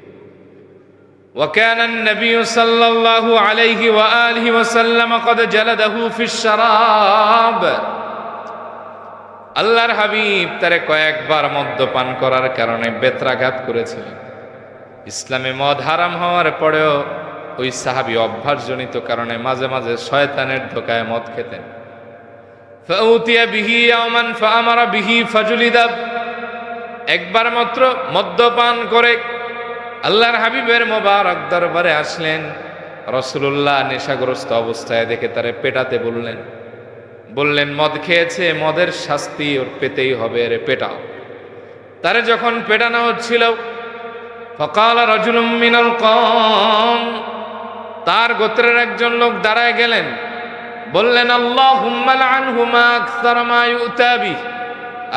وكان النبي صلى الله عليه وآله وسلم قد جلده في الشراب। আল্লাহর হাবিব তারে কয়েকবার মদ্যপান করার কারণে বেত্রাঘাত করেছিলেন। ইসলামে মদ হারাম হওয়ার পরেও ওই সাহাবী অভ্যাসজনিত কারণে মাঝে মাঝে শয়তানের ধোকায় মদ খেতেন। ফাউতিয়া বিহি ইয়াওমান ফাআমারা বিহি ফাজুলিদা। একবার মাত্র মদ্যপান করে আল্লাহর হাবিবের মোবারক দরবারে আসলেন। রাসূলুল্লাহ নেশাগ্রস্ত অবস্থায় দেখে তারে পেটাতে বললেন, মদ খেয়েছে, মদের শাস্তি ওর পেতেই হবে, রে পেটাও। তারে যখন পেটানো হচ্ছিল, ফাকাল রাজুলুম মিনাল কওম, তার গোত্রের একজন লোক দাঁড়ায় গেলেন, বললেন, আল্লাহুম্মা লাআনহুমা আকসার মা ইউতা বিহ।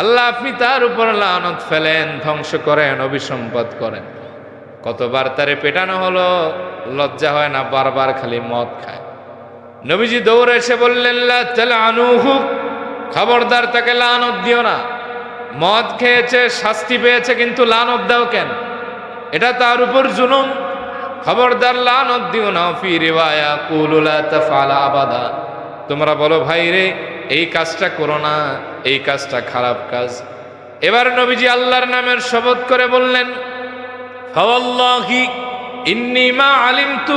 আল্লাহ আপনি তার উপর লানত ফেলেন, ধ্বংস করেন, অভিসম্পাদ করেন। কতবার তারে পেটানো হলো, লজ্জা হয় না, বারবার খালি মদ খায়। নবীজি দৌড়ে এসে বললেন, লা তালআনুহু, খবরদার তাকে লানত দিও না। মদ খেয়েছে, শাস্তি পেয়েছে, কিন্তু লানত দাও কেন? এটা তার উপর জুলুম, খবরদার লানত দিও না। ফি রিওয়ায়া কুলু লা তাফআলা আবাদা, তোমরা বলো ভাই রে এই কাজটা করো না, এই কাজটা খারাপ কাজ। এবার নবীজি আল্লাহর নামের শপথ করে বললেন, ফাওয়াল্লাহি ইন্নী মা আলিমতু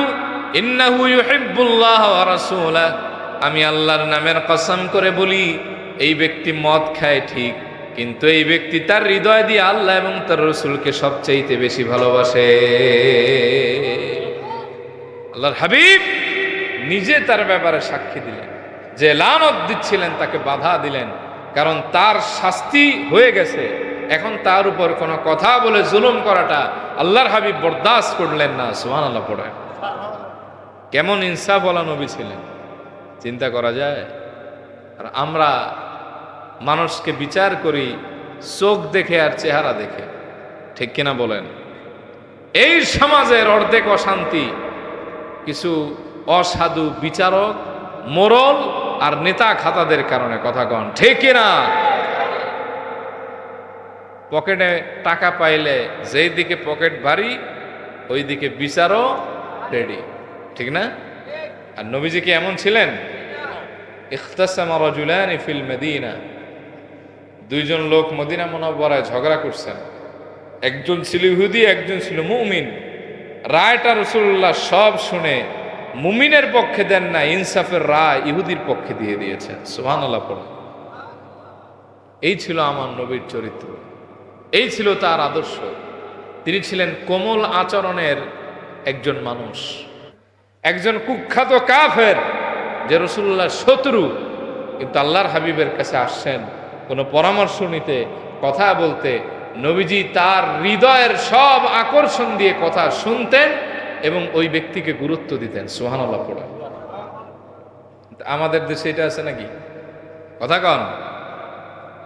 ইন্নাহু ইউহিব্বুল্লাহ ওয়া রাসূলাহু, আমি আল্লাহর নামের কসম করে বলি, এই ব্যক্তি মদ খায় ঠিক, কিন্তু এই ব্যক্তি তার হৃদয় দিয়ে আল্লাহ এবং তার রাসূলকে সবচাইতে বেশি ভালোবাসে। আল্লাহর হাবিব নিজে তার ব্যাপারে সাক্ষী দিলেন, যে লানত দিচ্ছিলেন তাকে বাধা দিলেন, কারণ তার শাস্তি হয়ে গেছে। এখন তার উপর কোনো কথা বলে জুলুম করাটা আল্লাহর হাবিব বরদাস্ত করলেন না। সুবহানাল্লাহ পড়ে। কেমন ইনসাফ ওয়ালা নবী ছিলেন, চিন্তা করা যায়? আর আমরা মানুষকে বিচার করি চোখ দেখে আর চেহারা দেখে, ঠিক কিনা বলেন? এই সমাজের অর্ধেক অশান্তি কিছু অসাধু বিচারক, মোরল আর নেতা খাতাদের কারণে। কথা কন ঠিক কিনা? পকেটে টাকা পাইলে যেই দিকে পকেট ভারী ওই দিকে বিচারও রেডি, ঠিক না? আর নবীজি কি এমন ছিলেন? ইখতাসামা রাজুলানি ফিল মদিনা, দুইজন লোক মদিনা মুনাওয়ারায় ঝগড়া করছেন। একজন ছিল ইহুদি, একজন ছিল মুমিন। রায়টা রাসূলুল্লাহ সব শুনে মুমিনের পক্ষে দেন না, ইনসাফের রায় ইহুদির পক্ষে দিয়ে দিয়েছেন। সুবহানাল্লাহ পড়ে। এই ছিল আমার নবীর চরিত্র, এই ছিল তার আদর্শ। তিনি ছিলেন কোমল আচরণের একজন মানুষ। একজন কুখ্যাত কাফের, যে রাসূলুল্লাহর শত্রু, কিন্তু আল্লাহর হাবিবের কাছে আসছেন কোনো পরামর্শ নিতে, কথা বলতে। নবীজি তার হৃদয়ের সব আকর্ষণ দিয়ে কথা শুনতেন এবং ওই ব্যক্তিকে গুরুত্ব দিতেন। সুবহানাল্লাহ পড়ে। আমাদের দেশে এটা আছে নাকি? কথা কন।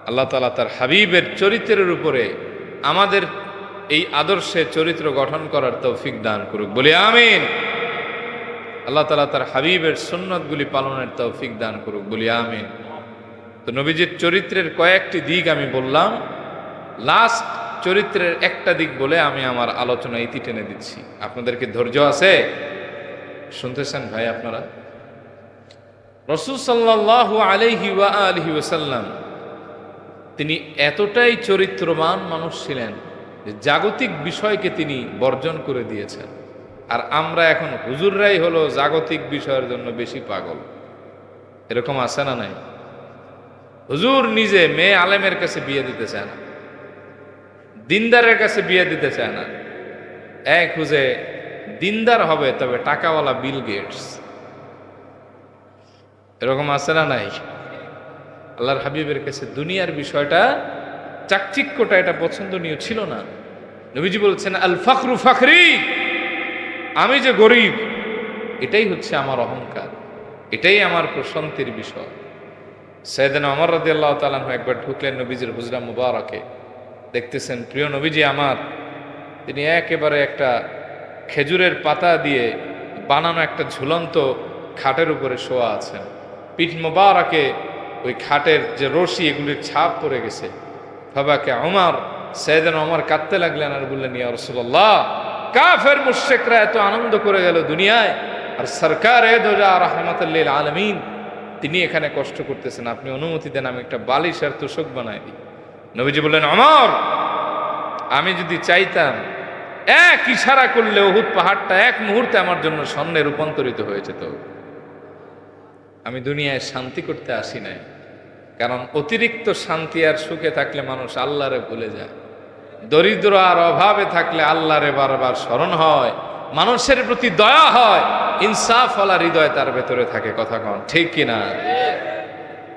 আল্লাহ তাআলা তার হাবিবের চরিত্রের উপরে আমাদের এই আদর্শে চরিত্র গঠন করার তৌফিক দান করুক, বলি আমিন। আল্লাহ তাআলা তার হাবিবের সুন্নতগুলি পালনের তৌফিক দান করুক, বলি আমিন। তো নবীজির চরিত্রের কয়েকটি দিক আমি বললাম, লাস্ট চরিত্রের একটা দিক বলে আমি আমার আলোচনা ইতি টেনে দিচ্ছি। আপনাদেরকে ধৈর্য আছে? শুনতেছেন ভাই আপনারা? রাসূল সাল্লাল্লাহু আলাইহি ওয়া আলিহি ওয়াসাল্লাম তিনি এতটাই চরিত্রবান মানুষ ছিলেন যে জাগতিক বিষয়কে তিনি বর্জন করে দিয়েছেন। আর আমরা এখন হুজুররাই হলো জাগতিক বিষয়ের জন্য বেশি পাগল। এরকম আছে না নাই? হুজুর নিজে মেয়ে আলেমের কাছে বিয়ে দিতে চায় না, দিনদারের কাছে বিয়ে দিতে চায় না, এক খুঁজে দিনদার হবে তবে টাকাওয়ালা বিল গেটস। এরকম আছে না নাই? আল্লাহর হাবিবের কাছে দুনিয়ার বিষয়টা, চাকচিক্যটা এটা পছন্দনীয় ছিল না। নবীজি বলছেন আল ফাখরু ফাখরি, আমি যে গরিব এটাই হচ্ছে আমার অহংকার, এটাই আমার প্রশান্তির বিষয়। সাইয়েদনা ওমর রাদিয়াল্লাহু তাআলা আনহু একবার ঢুকলেন নবীজির হুজরা মুবারকে, দেখতেছেন প্রিয় নবীজি আমার, তিনি একেবারে একটা খেজুরের পাতা দিয়ে বানানো একটা ঝুলন্ত খাটের উপরে শোয়া আছেন। পিঠ মুবারকে ওই খাটের যে রশি এগুলির ছাপ পড়ে গেছে। ফাবাকে ওমর, সাইয়েদনা ওমর কাঁদতে লাগলেন আর বললেন, ইয়া রাসূলুল্লাহ, কাফের মুশরিকরা এত আনন্দ করে গেল দুনিয়ায়, আর সরকার দোজা রাহমাতুল লিল আলামিন তিনি এখানে কষ্ট করতেছেন, আপনি অনুমতি দেন আমি একটা বালিশ আর তোশক বানাই দিই। নবীজি বললেন, ওমর, আমি যদি চাইতাম এক ইশারা করলে উহুদ পাহাড়টা এক মুহূর্তে আমার জন্য স্বর্ণে রূপান্তরিত হয়ে যেত। আমি দুনিয়ায় শান্তি করতে আসি নাই, কারণ অতিরিক্ত শান্তি আর সুখে থাকলে মানুষ আল্লাহরে ভুলে যায়। দরিদ্র আর অভাবে থাকলে আল্লাহরে বারবার স্মরণ হয়, মানুষের প্রতি দয়া হয়, ইনসাফওয়ালা হৃদয় তার ভেতরে থাকে। কথা কন ঠিক কিনা?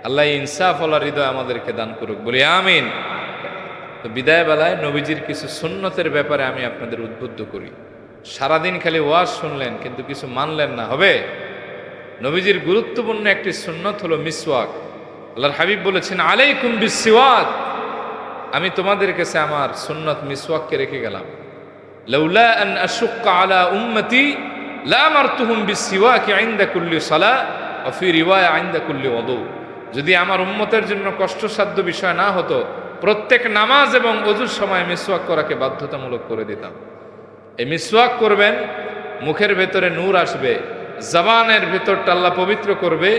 আল্লাহ ইনসাফওয়ালা হৃদয় আমাদেরকে দান করুক, বলি আমিন। তো বিদায় বেলায় নবীজির কিছু সুন্নতের ব্যাপারে আমি আপনাদের উদ্বুদ্ধ করি। সারাদিন খালি ওয়াজ শুনলেন কিন্তু কিছু মানলেন না, হবে? নবীজির গুরুত্বপূর্ণ একটি সুন্নত হলো মিসওয়াক। আল্লাহর হাবিব বলেছেন, আলাইকুম বিসওয়াক, আমি তোমাদের কাছে আমার সুন্নত মিসওয়াককে রেখে গেলাম। লাউলা আন আশুক্কা আলা উম্মতি লা আমারতুহুম বিসওয়াকি ইনদা কুল্লি সালাহ ওয়া ফি রিওয়ায়া ইনদা কুল্লি ওযু। যদি আমার উম্মতের জন্য কষ্টসাধ্য বিষয় না হতো, প্রত্যেক নামাজ এবং ওযুর সময় মিসওয়াক করাকে বাধ্যতামূলক করে দিতাম। এই মিসওয়াক করবেন, মুখের ভেতরে নূর আসবে, জবানের ভেতরটা আল্লাহ পবিত্র করবে,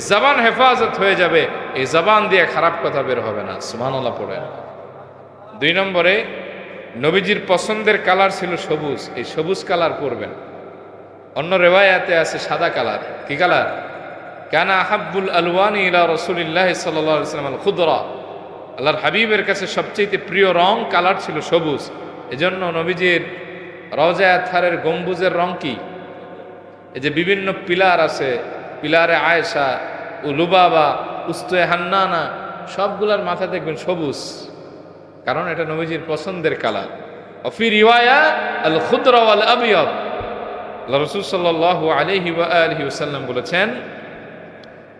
জবান হেফাজত হয়ে যাবে, এই জবান দিয়ে খারাপ কথা বের হবে না। সুবহানাল্লাহ পড়েন। 2 নম্বরে, নবীজির পছন্দের কালার ছিল সবুজ, এই সবুজ কালার পরবেন। অন্য রেওয়ায়াতে আছে সাদা কালার। কি কালার? কানা আহাব্বুল আলওয়ানি ইলা রাসূলিল্লাহ সাল্লাল্লাহু আলাইহি ওয়াসাল্লাম আল খুদরা, আল্লাহর হাবিবের কাছে সবচেয়ে প্রিয় রং কালার ছিল সবুজ। এজন্য নবীজির রওজা আতহারের গম্বুজের রং কি? এই যে বিভিন্ন পিলার আছে, পিলারে আয়েশা, লুবাবা, উস্তুয়ে হান্নানা, সবগুলার মাথা দেখবেন সবুজ, কারণ এটা নবীজির পছন্দের কালার। অফি রিওয়ায়া আল খুদরা ওয়াল আবিয়াদ, রাসূল সাল্লাল্লাহু আলাইহি ওয়া আলিহি ওয়াসাল্লাম বলেছেন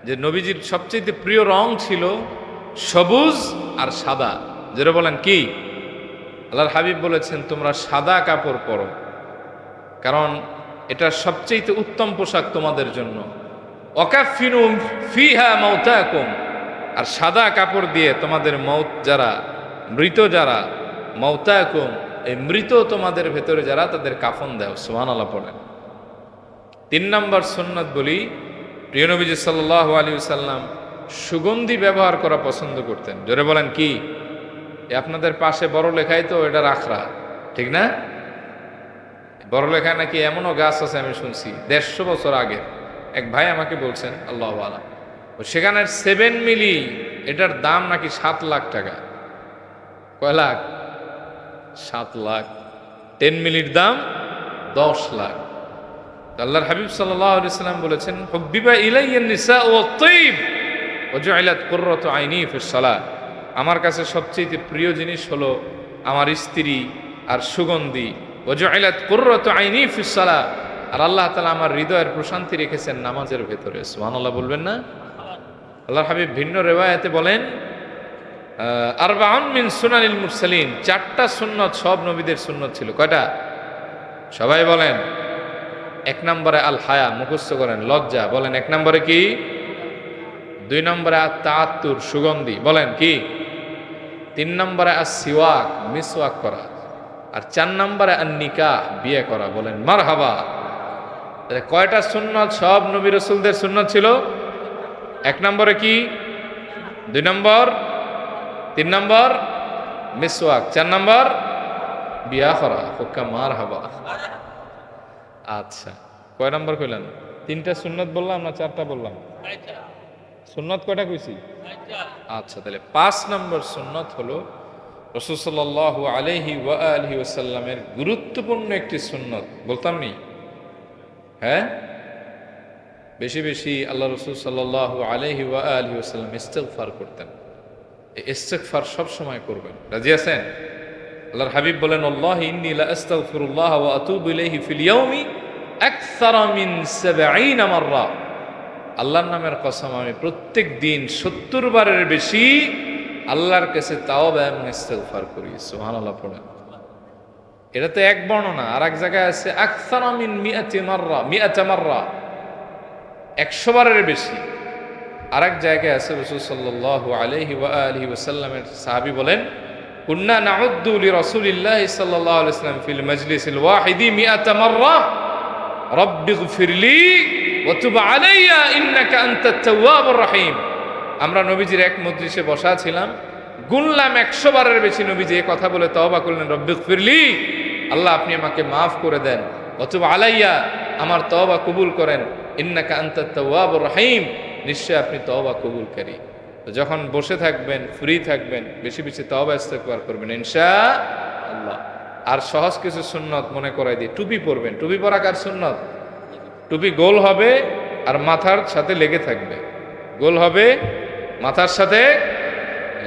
যে নবীজির সবচেয়ে প্রিয় রং ছিল সবুজ আর সাদা। যেটা বলেন কি? আল্লাহর হাবিব বলেছেন, তোমরা সাদা কাপড় পরো, কারণ এটা সবচেয়ে উত্তম পোশাক তোমাদের জন্য। ওয়াকাফিনু ফিহা মাউতাকুম, আর সাদা কাপড় দিয়ে তোমাদের মৌত যারা, মৃত যারা, মাউতাকুম, এই মৃত তোমাদের ভেতরে যারা, তাদের কাফন দাও। সুবহানাল্লাহ পড়েন। 3 নম্বর সুন্নাত বলি, প্রিয় নবীজি সাল্লাল্লাহু আলাইহি ওয়াসাল্লাম সুগন্ধি ব্যবহার করা পছন্দ করতেন। জোরে বলেন কি? আপনাদের পাশে বড় লেখায় তো এটা রাখরা, ঠিক না? বড় লেখায় নাকি এমনও গাছ আছে, আমি শুনছি 150 বছর আগে এক ভাই আমাকে বলছেন, আল্লাহু আলাম, সেখানের 7 মিলি এটার দাম নাকি 7 লাখ টাকা। কয় লাখ? 7 লাখ। 10 মিলির দাম 10 লাখ। আল্লাহর হাবিব সাল্লাল্লাহু আলাইহি ওয়াসাল্লাম বলেছেন, হুব্বিবা ইলাইয়ান নিসাউ ওয়াত-তাইব ওয়া জুইলাত কুররাতু আইনি ফিস সালাহ, আমার কাছে সবচেয়ে প্রিয় জিনিস হলো আমার স্ত্রী আর সুগন্ধি। ওয়া জুইলাত কুররাতু আইনি ফিস সালাহ, আর আল্লাহ তাআলা আমার হৃদয়ের প্রশান্তি রেখেছেন নামাজের ভেতরে। সুবহানাল্লাহ বলবেন না? আল্লাহর হাবিব ভিন্ন রিওয়ায়াতে বলেন, আরবাউন মিন সুনানিল মুরসালিন, 4টা সুন্নত সব নবীদের সুন্নত ছিল। কয়টা? সবাই বলেন। এক নম্বরে আল হায়া, মুখস্থ করেন লজ্জা, বলেন এক নম্বরে কি? 2 নম্বরে তাআত্তুর, সুগন্ধি, বলেন কি? 3 নম্বরে সিওয়াক, মিসওয়াক করা, আর 4 নম্বরে নিকাহ, বিয়ে করা, বলেন মারহাবা। তাহলে কয়টা সুন্নত? সব নবী রাসূলদের সুন্নত ছিল। 1 নম্বরে কি? 2 নম্বর, 3 নম্বর মিসওয়াক, 4 নম্বর বিয়া করা, হুক্কা মারহাবা। আচ্ছা, কয় নম্বর কইলেন? 3টা সুন্নত বললাম না 4টা বললাম? সুন্নত কয়টা কইছি? আচ্ছা, তাহলে 5 নম্বর সুন্নত হলো রাসূল সাল্লাল্লাহু আলাইহি ওয়া আলিহি ওয়াসাল্লামের গুরুত্বপূর্ণ একটি সুন্নত, বলতাম নি? হ্যাঁ, বেশি বেশি আল্লাহ রাসূল সাল্লাল্লাহু আলাইহি ওয়া আলিহি ওয়াসাল্লাম ইস্তিগফার করতেন। এই ইস্তিগফার সব সময় করবেন। রাজি আছেন? আল্লাহর হাবিব বলেন, আল্লাহি ইন্নী লা আস্তাগফিরুল্লাহ ওয়া আতুবু ইলাইহি ফিল ইয়াউমি আকসারা মিন 70 মাররা। আল্লাহর নামের কসম, আমি প্রত্যেক দিন 70 বারের বেশি আল্লাহর কাছে তাওবা এবং ইস্তিগফার করি। সুবহানাল্লাহ পড়েন। এটা তো এক বর্ণনা, আর এক জায়গায় আছে আকসারা মিন 100 মাররা, 100 মাররা, 100 বারের বেশি। আর এক জায়গায় আছে রাসূল সাল্লাল্লাহু আলাইহি ওয়া আলিহি ওয়াসাল্লামের সাহাবী বলেন, কুন্না নাউদ্দু লিরাসূলিল্লাহি সাল্লাল্লাহু আলাইহি ওয়াসাল্লাম ফিল মাজলিসিল ওয়াহিদি 100 মাররা রব্বিগফিরলি ওয়া তুব আলাইয়া ইন্নাকা আনতাত তাওয়াবুর রহিম। আমরা নবীজির এক মজলিসে বসা ছিলাম, গুনলাম 100 বারের বেশি নবীজি এই কথা বলে তওবা করলেন, রব্বিগফিরলি, আল্লাহ আপনি আমাকে মাফ করে দেন, ওয়া তুব আলাইয়া, আমার তওবা কবুল করেন, ইন্নাকা আনতাত তাওয়াবুর রহিম, নিশ্চয় আপনি তওবা কবুলকারী। তো যখন বসে থাকবেন, ফ্রি থাকবেন, বেশি বেশি তওবা ইস্তিগফার করবেন ইনশাআল্লাহ। আর সহজ কিছু সুন্নত মনে করাই দিই, টুপি পরবেন। টুপি পরা কার সুন্নত? টুপি গোল হবে আর মাথার সাথে লেগে থাকবে, গোল হবে মাথার সাথে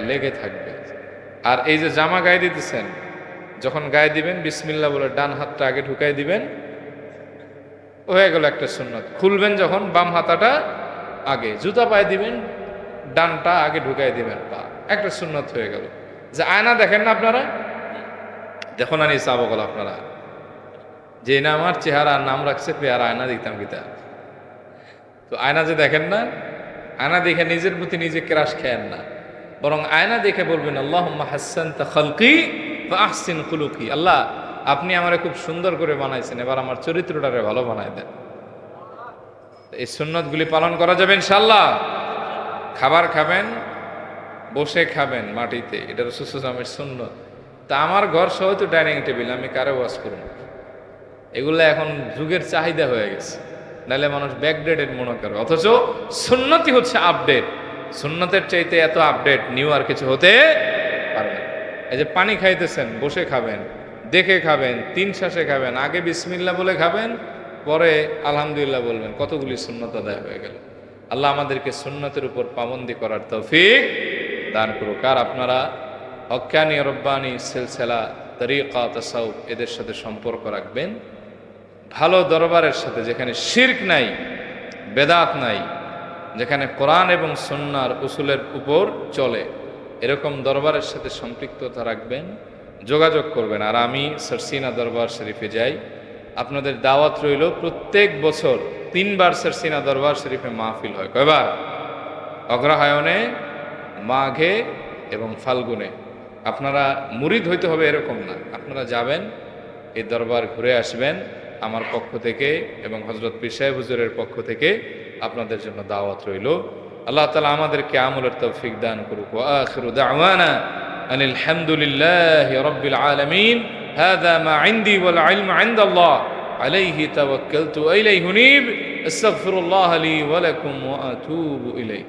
লেগে থাকবে। আর এই যে জামা গায়ে দিতেছেন, যখন গায়ে দিবেন বিসমিল্লাহ বলে ডান হাতটা আগে ঢুকাই দিবেন, হয়ে গেল একটা সুন্নত। খুলবেন যখন বাম হাতাটা আগে, জুতা পায়ে দিবেন, ডানটা আগে ঢুকাই দিবেন, পা, একটা সুন্নত হয়ে গেল। যে আয়না দেখেন না আপনারা, দেখো না নি চাবকল আপনারা, যে না আমার চেহারা নাম রাখছে পেয়ার আয়না দিতাম কিতা। তো আয়না যে দেখেন না, আয়না দেখে নিজের প্রতি নিজে ক্রাশ খেয়েন না, বরং আয়না দেখে বলবেন আল্লাহুম্মা হাসসানতা খালকি ওয়া আহসিন খুলুকি, আল্লাহ আপনি আমারে খুব সুন্দর করে বানাইছেন, এবার আমার চরিত্রটারে ভালো বানাই দেন। এই সুন্নতগুলি পালন করা যাবে ইনশাআল্লাহ। খাবার খাবেন, বসে খাবেন মাটিতে, এটা রাসূল সাল্লাল্লাহু আলাইহি ওয়াসাল্লামের সুন্নত। তা আমার ঘর সহ তো ডাইনিং টেবিল, আমি কারে ওয়াজ করব? এগুলো এখন যুগের চাহিদা হয়ে গেছে, নাহলে মানুষ ব্যাকডেটেড মনে করে। অথচ সুন্নতই হচ্ছে আপডেট। সুন্নতের চাইতে এত আপডেট নিউ আর কিছু হতে পারে না। এই যে পানি খাইতেছেন, বসে খাবেন, দেখে খাবেন, 3 শ্বাসে খাবেন, আগে বিসমিল্লাহ বলে খাবেন, পরে আলহামদুলিল্লাহ বলবেন, কতগুলি সুন্নত আদায় হয়ে গেল। আল্লাহ আমাদেরকে সুন্নতের উপর পাবন্দি করার তৌফিক দান করুক। আর আপনারা হক্কানি, রব্বানি, সিলসিলা, তরিকা, তাসাউফ এদের সাথে সম্পর্ক রাখবেন, ভালো দরবারের সাথে, যেখানে শিরক নাই, বেদাত নাই, যেখানে কোরআন এবং সুন্নাহর উসুলের উপর চলে, এরকম দরবারের সাথে সম্পৃক্ততা রাখবেন, যোগাযোগ করবেন। আর আমি সারসিনা দরবার শরীফে যাই, আপনাদের দাওয়াত রইল, প্রত্যেক বছর 3 বার সারসিনা দরবার শরীফে মাহফিল হয়। কয়বার? অগ্রহায়ণে, মাঘে এবং ফাল্গুনে। আপনারা মুরিদ হইতে হবে এরকম না, আপনারা যাবেন, এই দরবার ঘুরে আসবেন। আমার পক্ষ থেকে এবং হযরত পীর সাহেব হুজুরের পক্ষ থেকে আপনাদের জন্য দাওয়াত রইল। আল্লাহ তাআলা আমাদেরকে আমলের তৌফিক দান করুক। ওয়া আখিরু দাওয়ানা আনিল হামদুলিল্লাহি রাব্বিল আলামিন। হাযা মা ইনদি ওয়াল ইলমু ইনদাল্লাহ আলাইহি তাওয়াক্কালতু ওয়া ইলাইহি উনীব। আস্তাগফিরুল্লাহ লি ওয়া লাকুম ওয়া আতুবু ইলাইহি।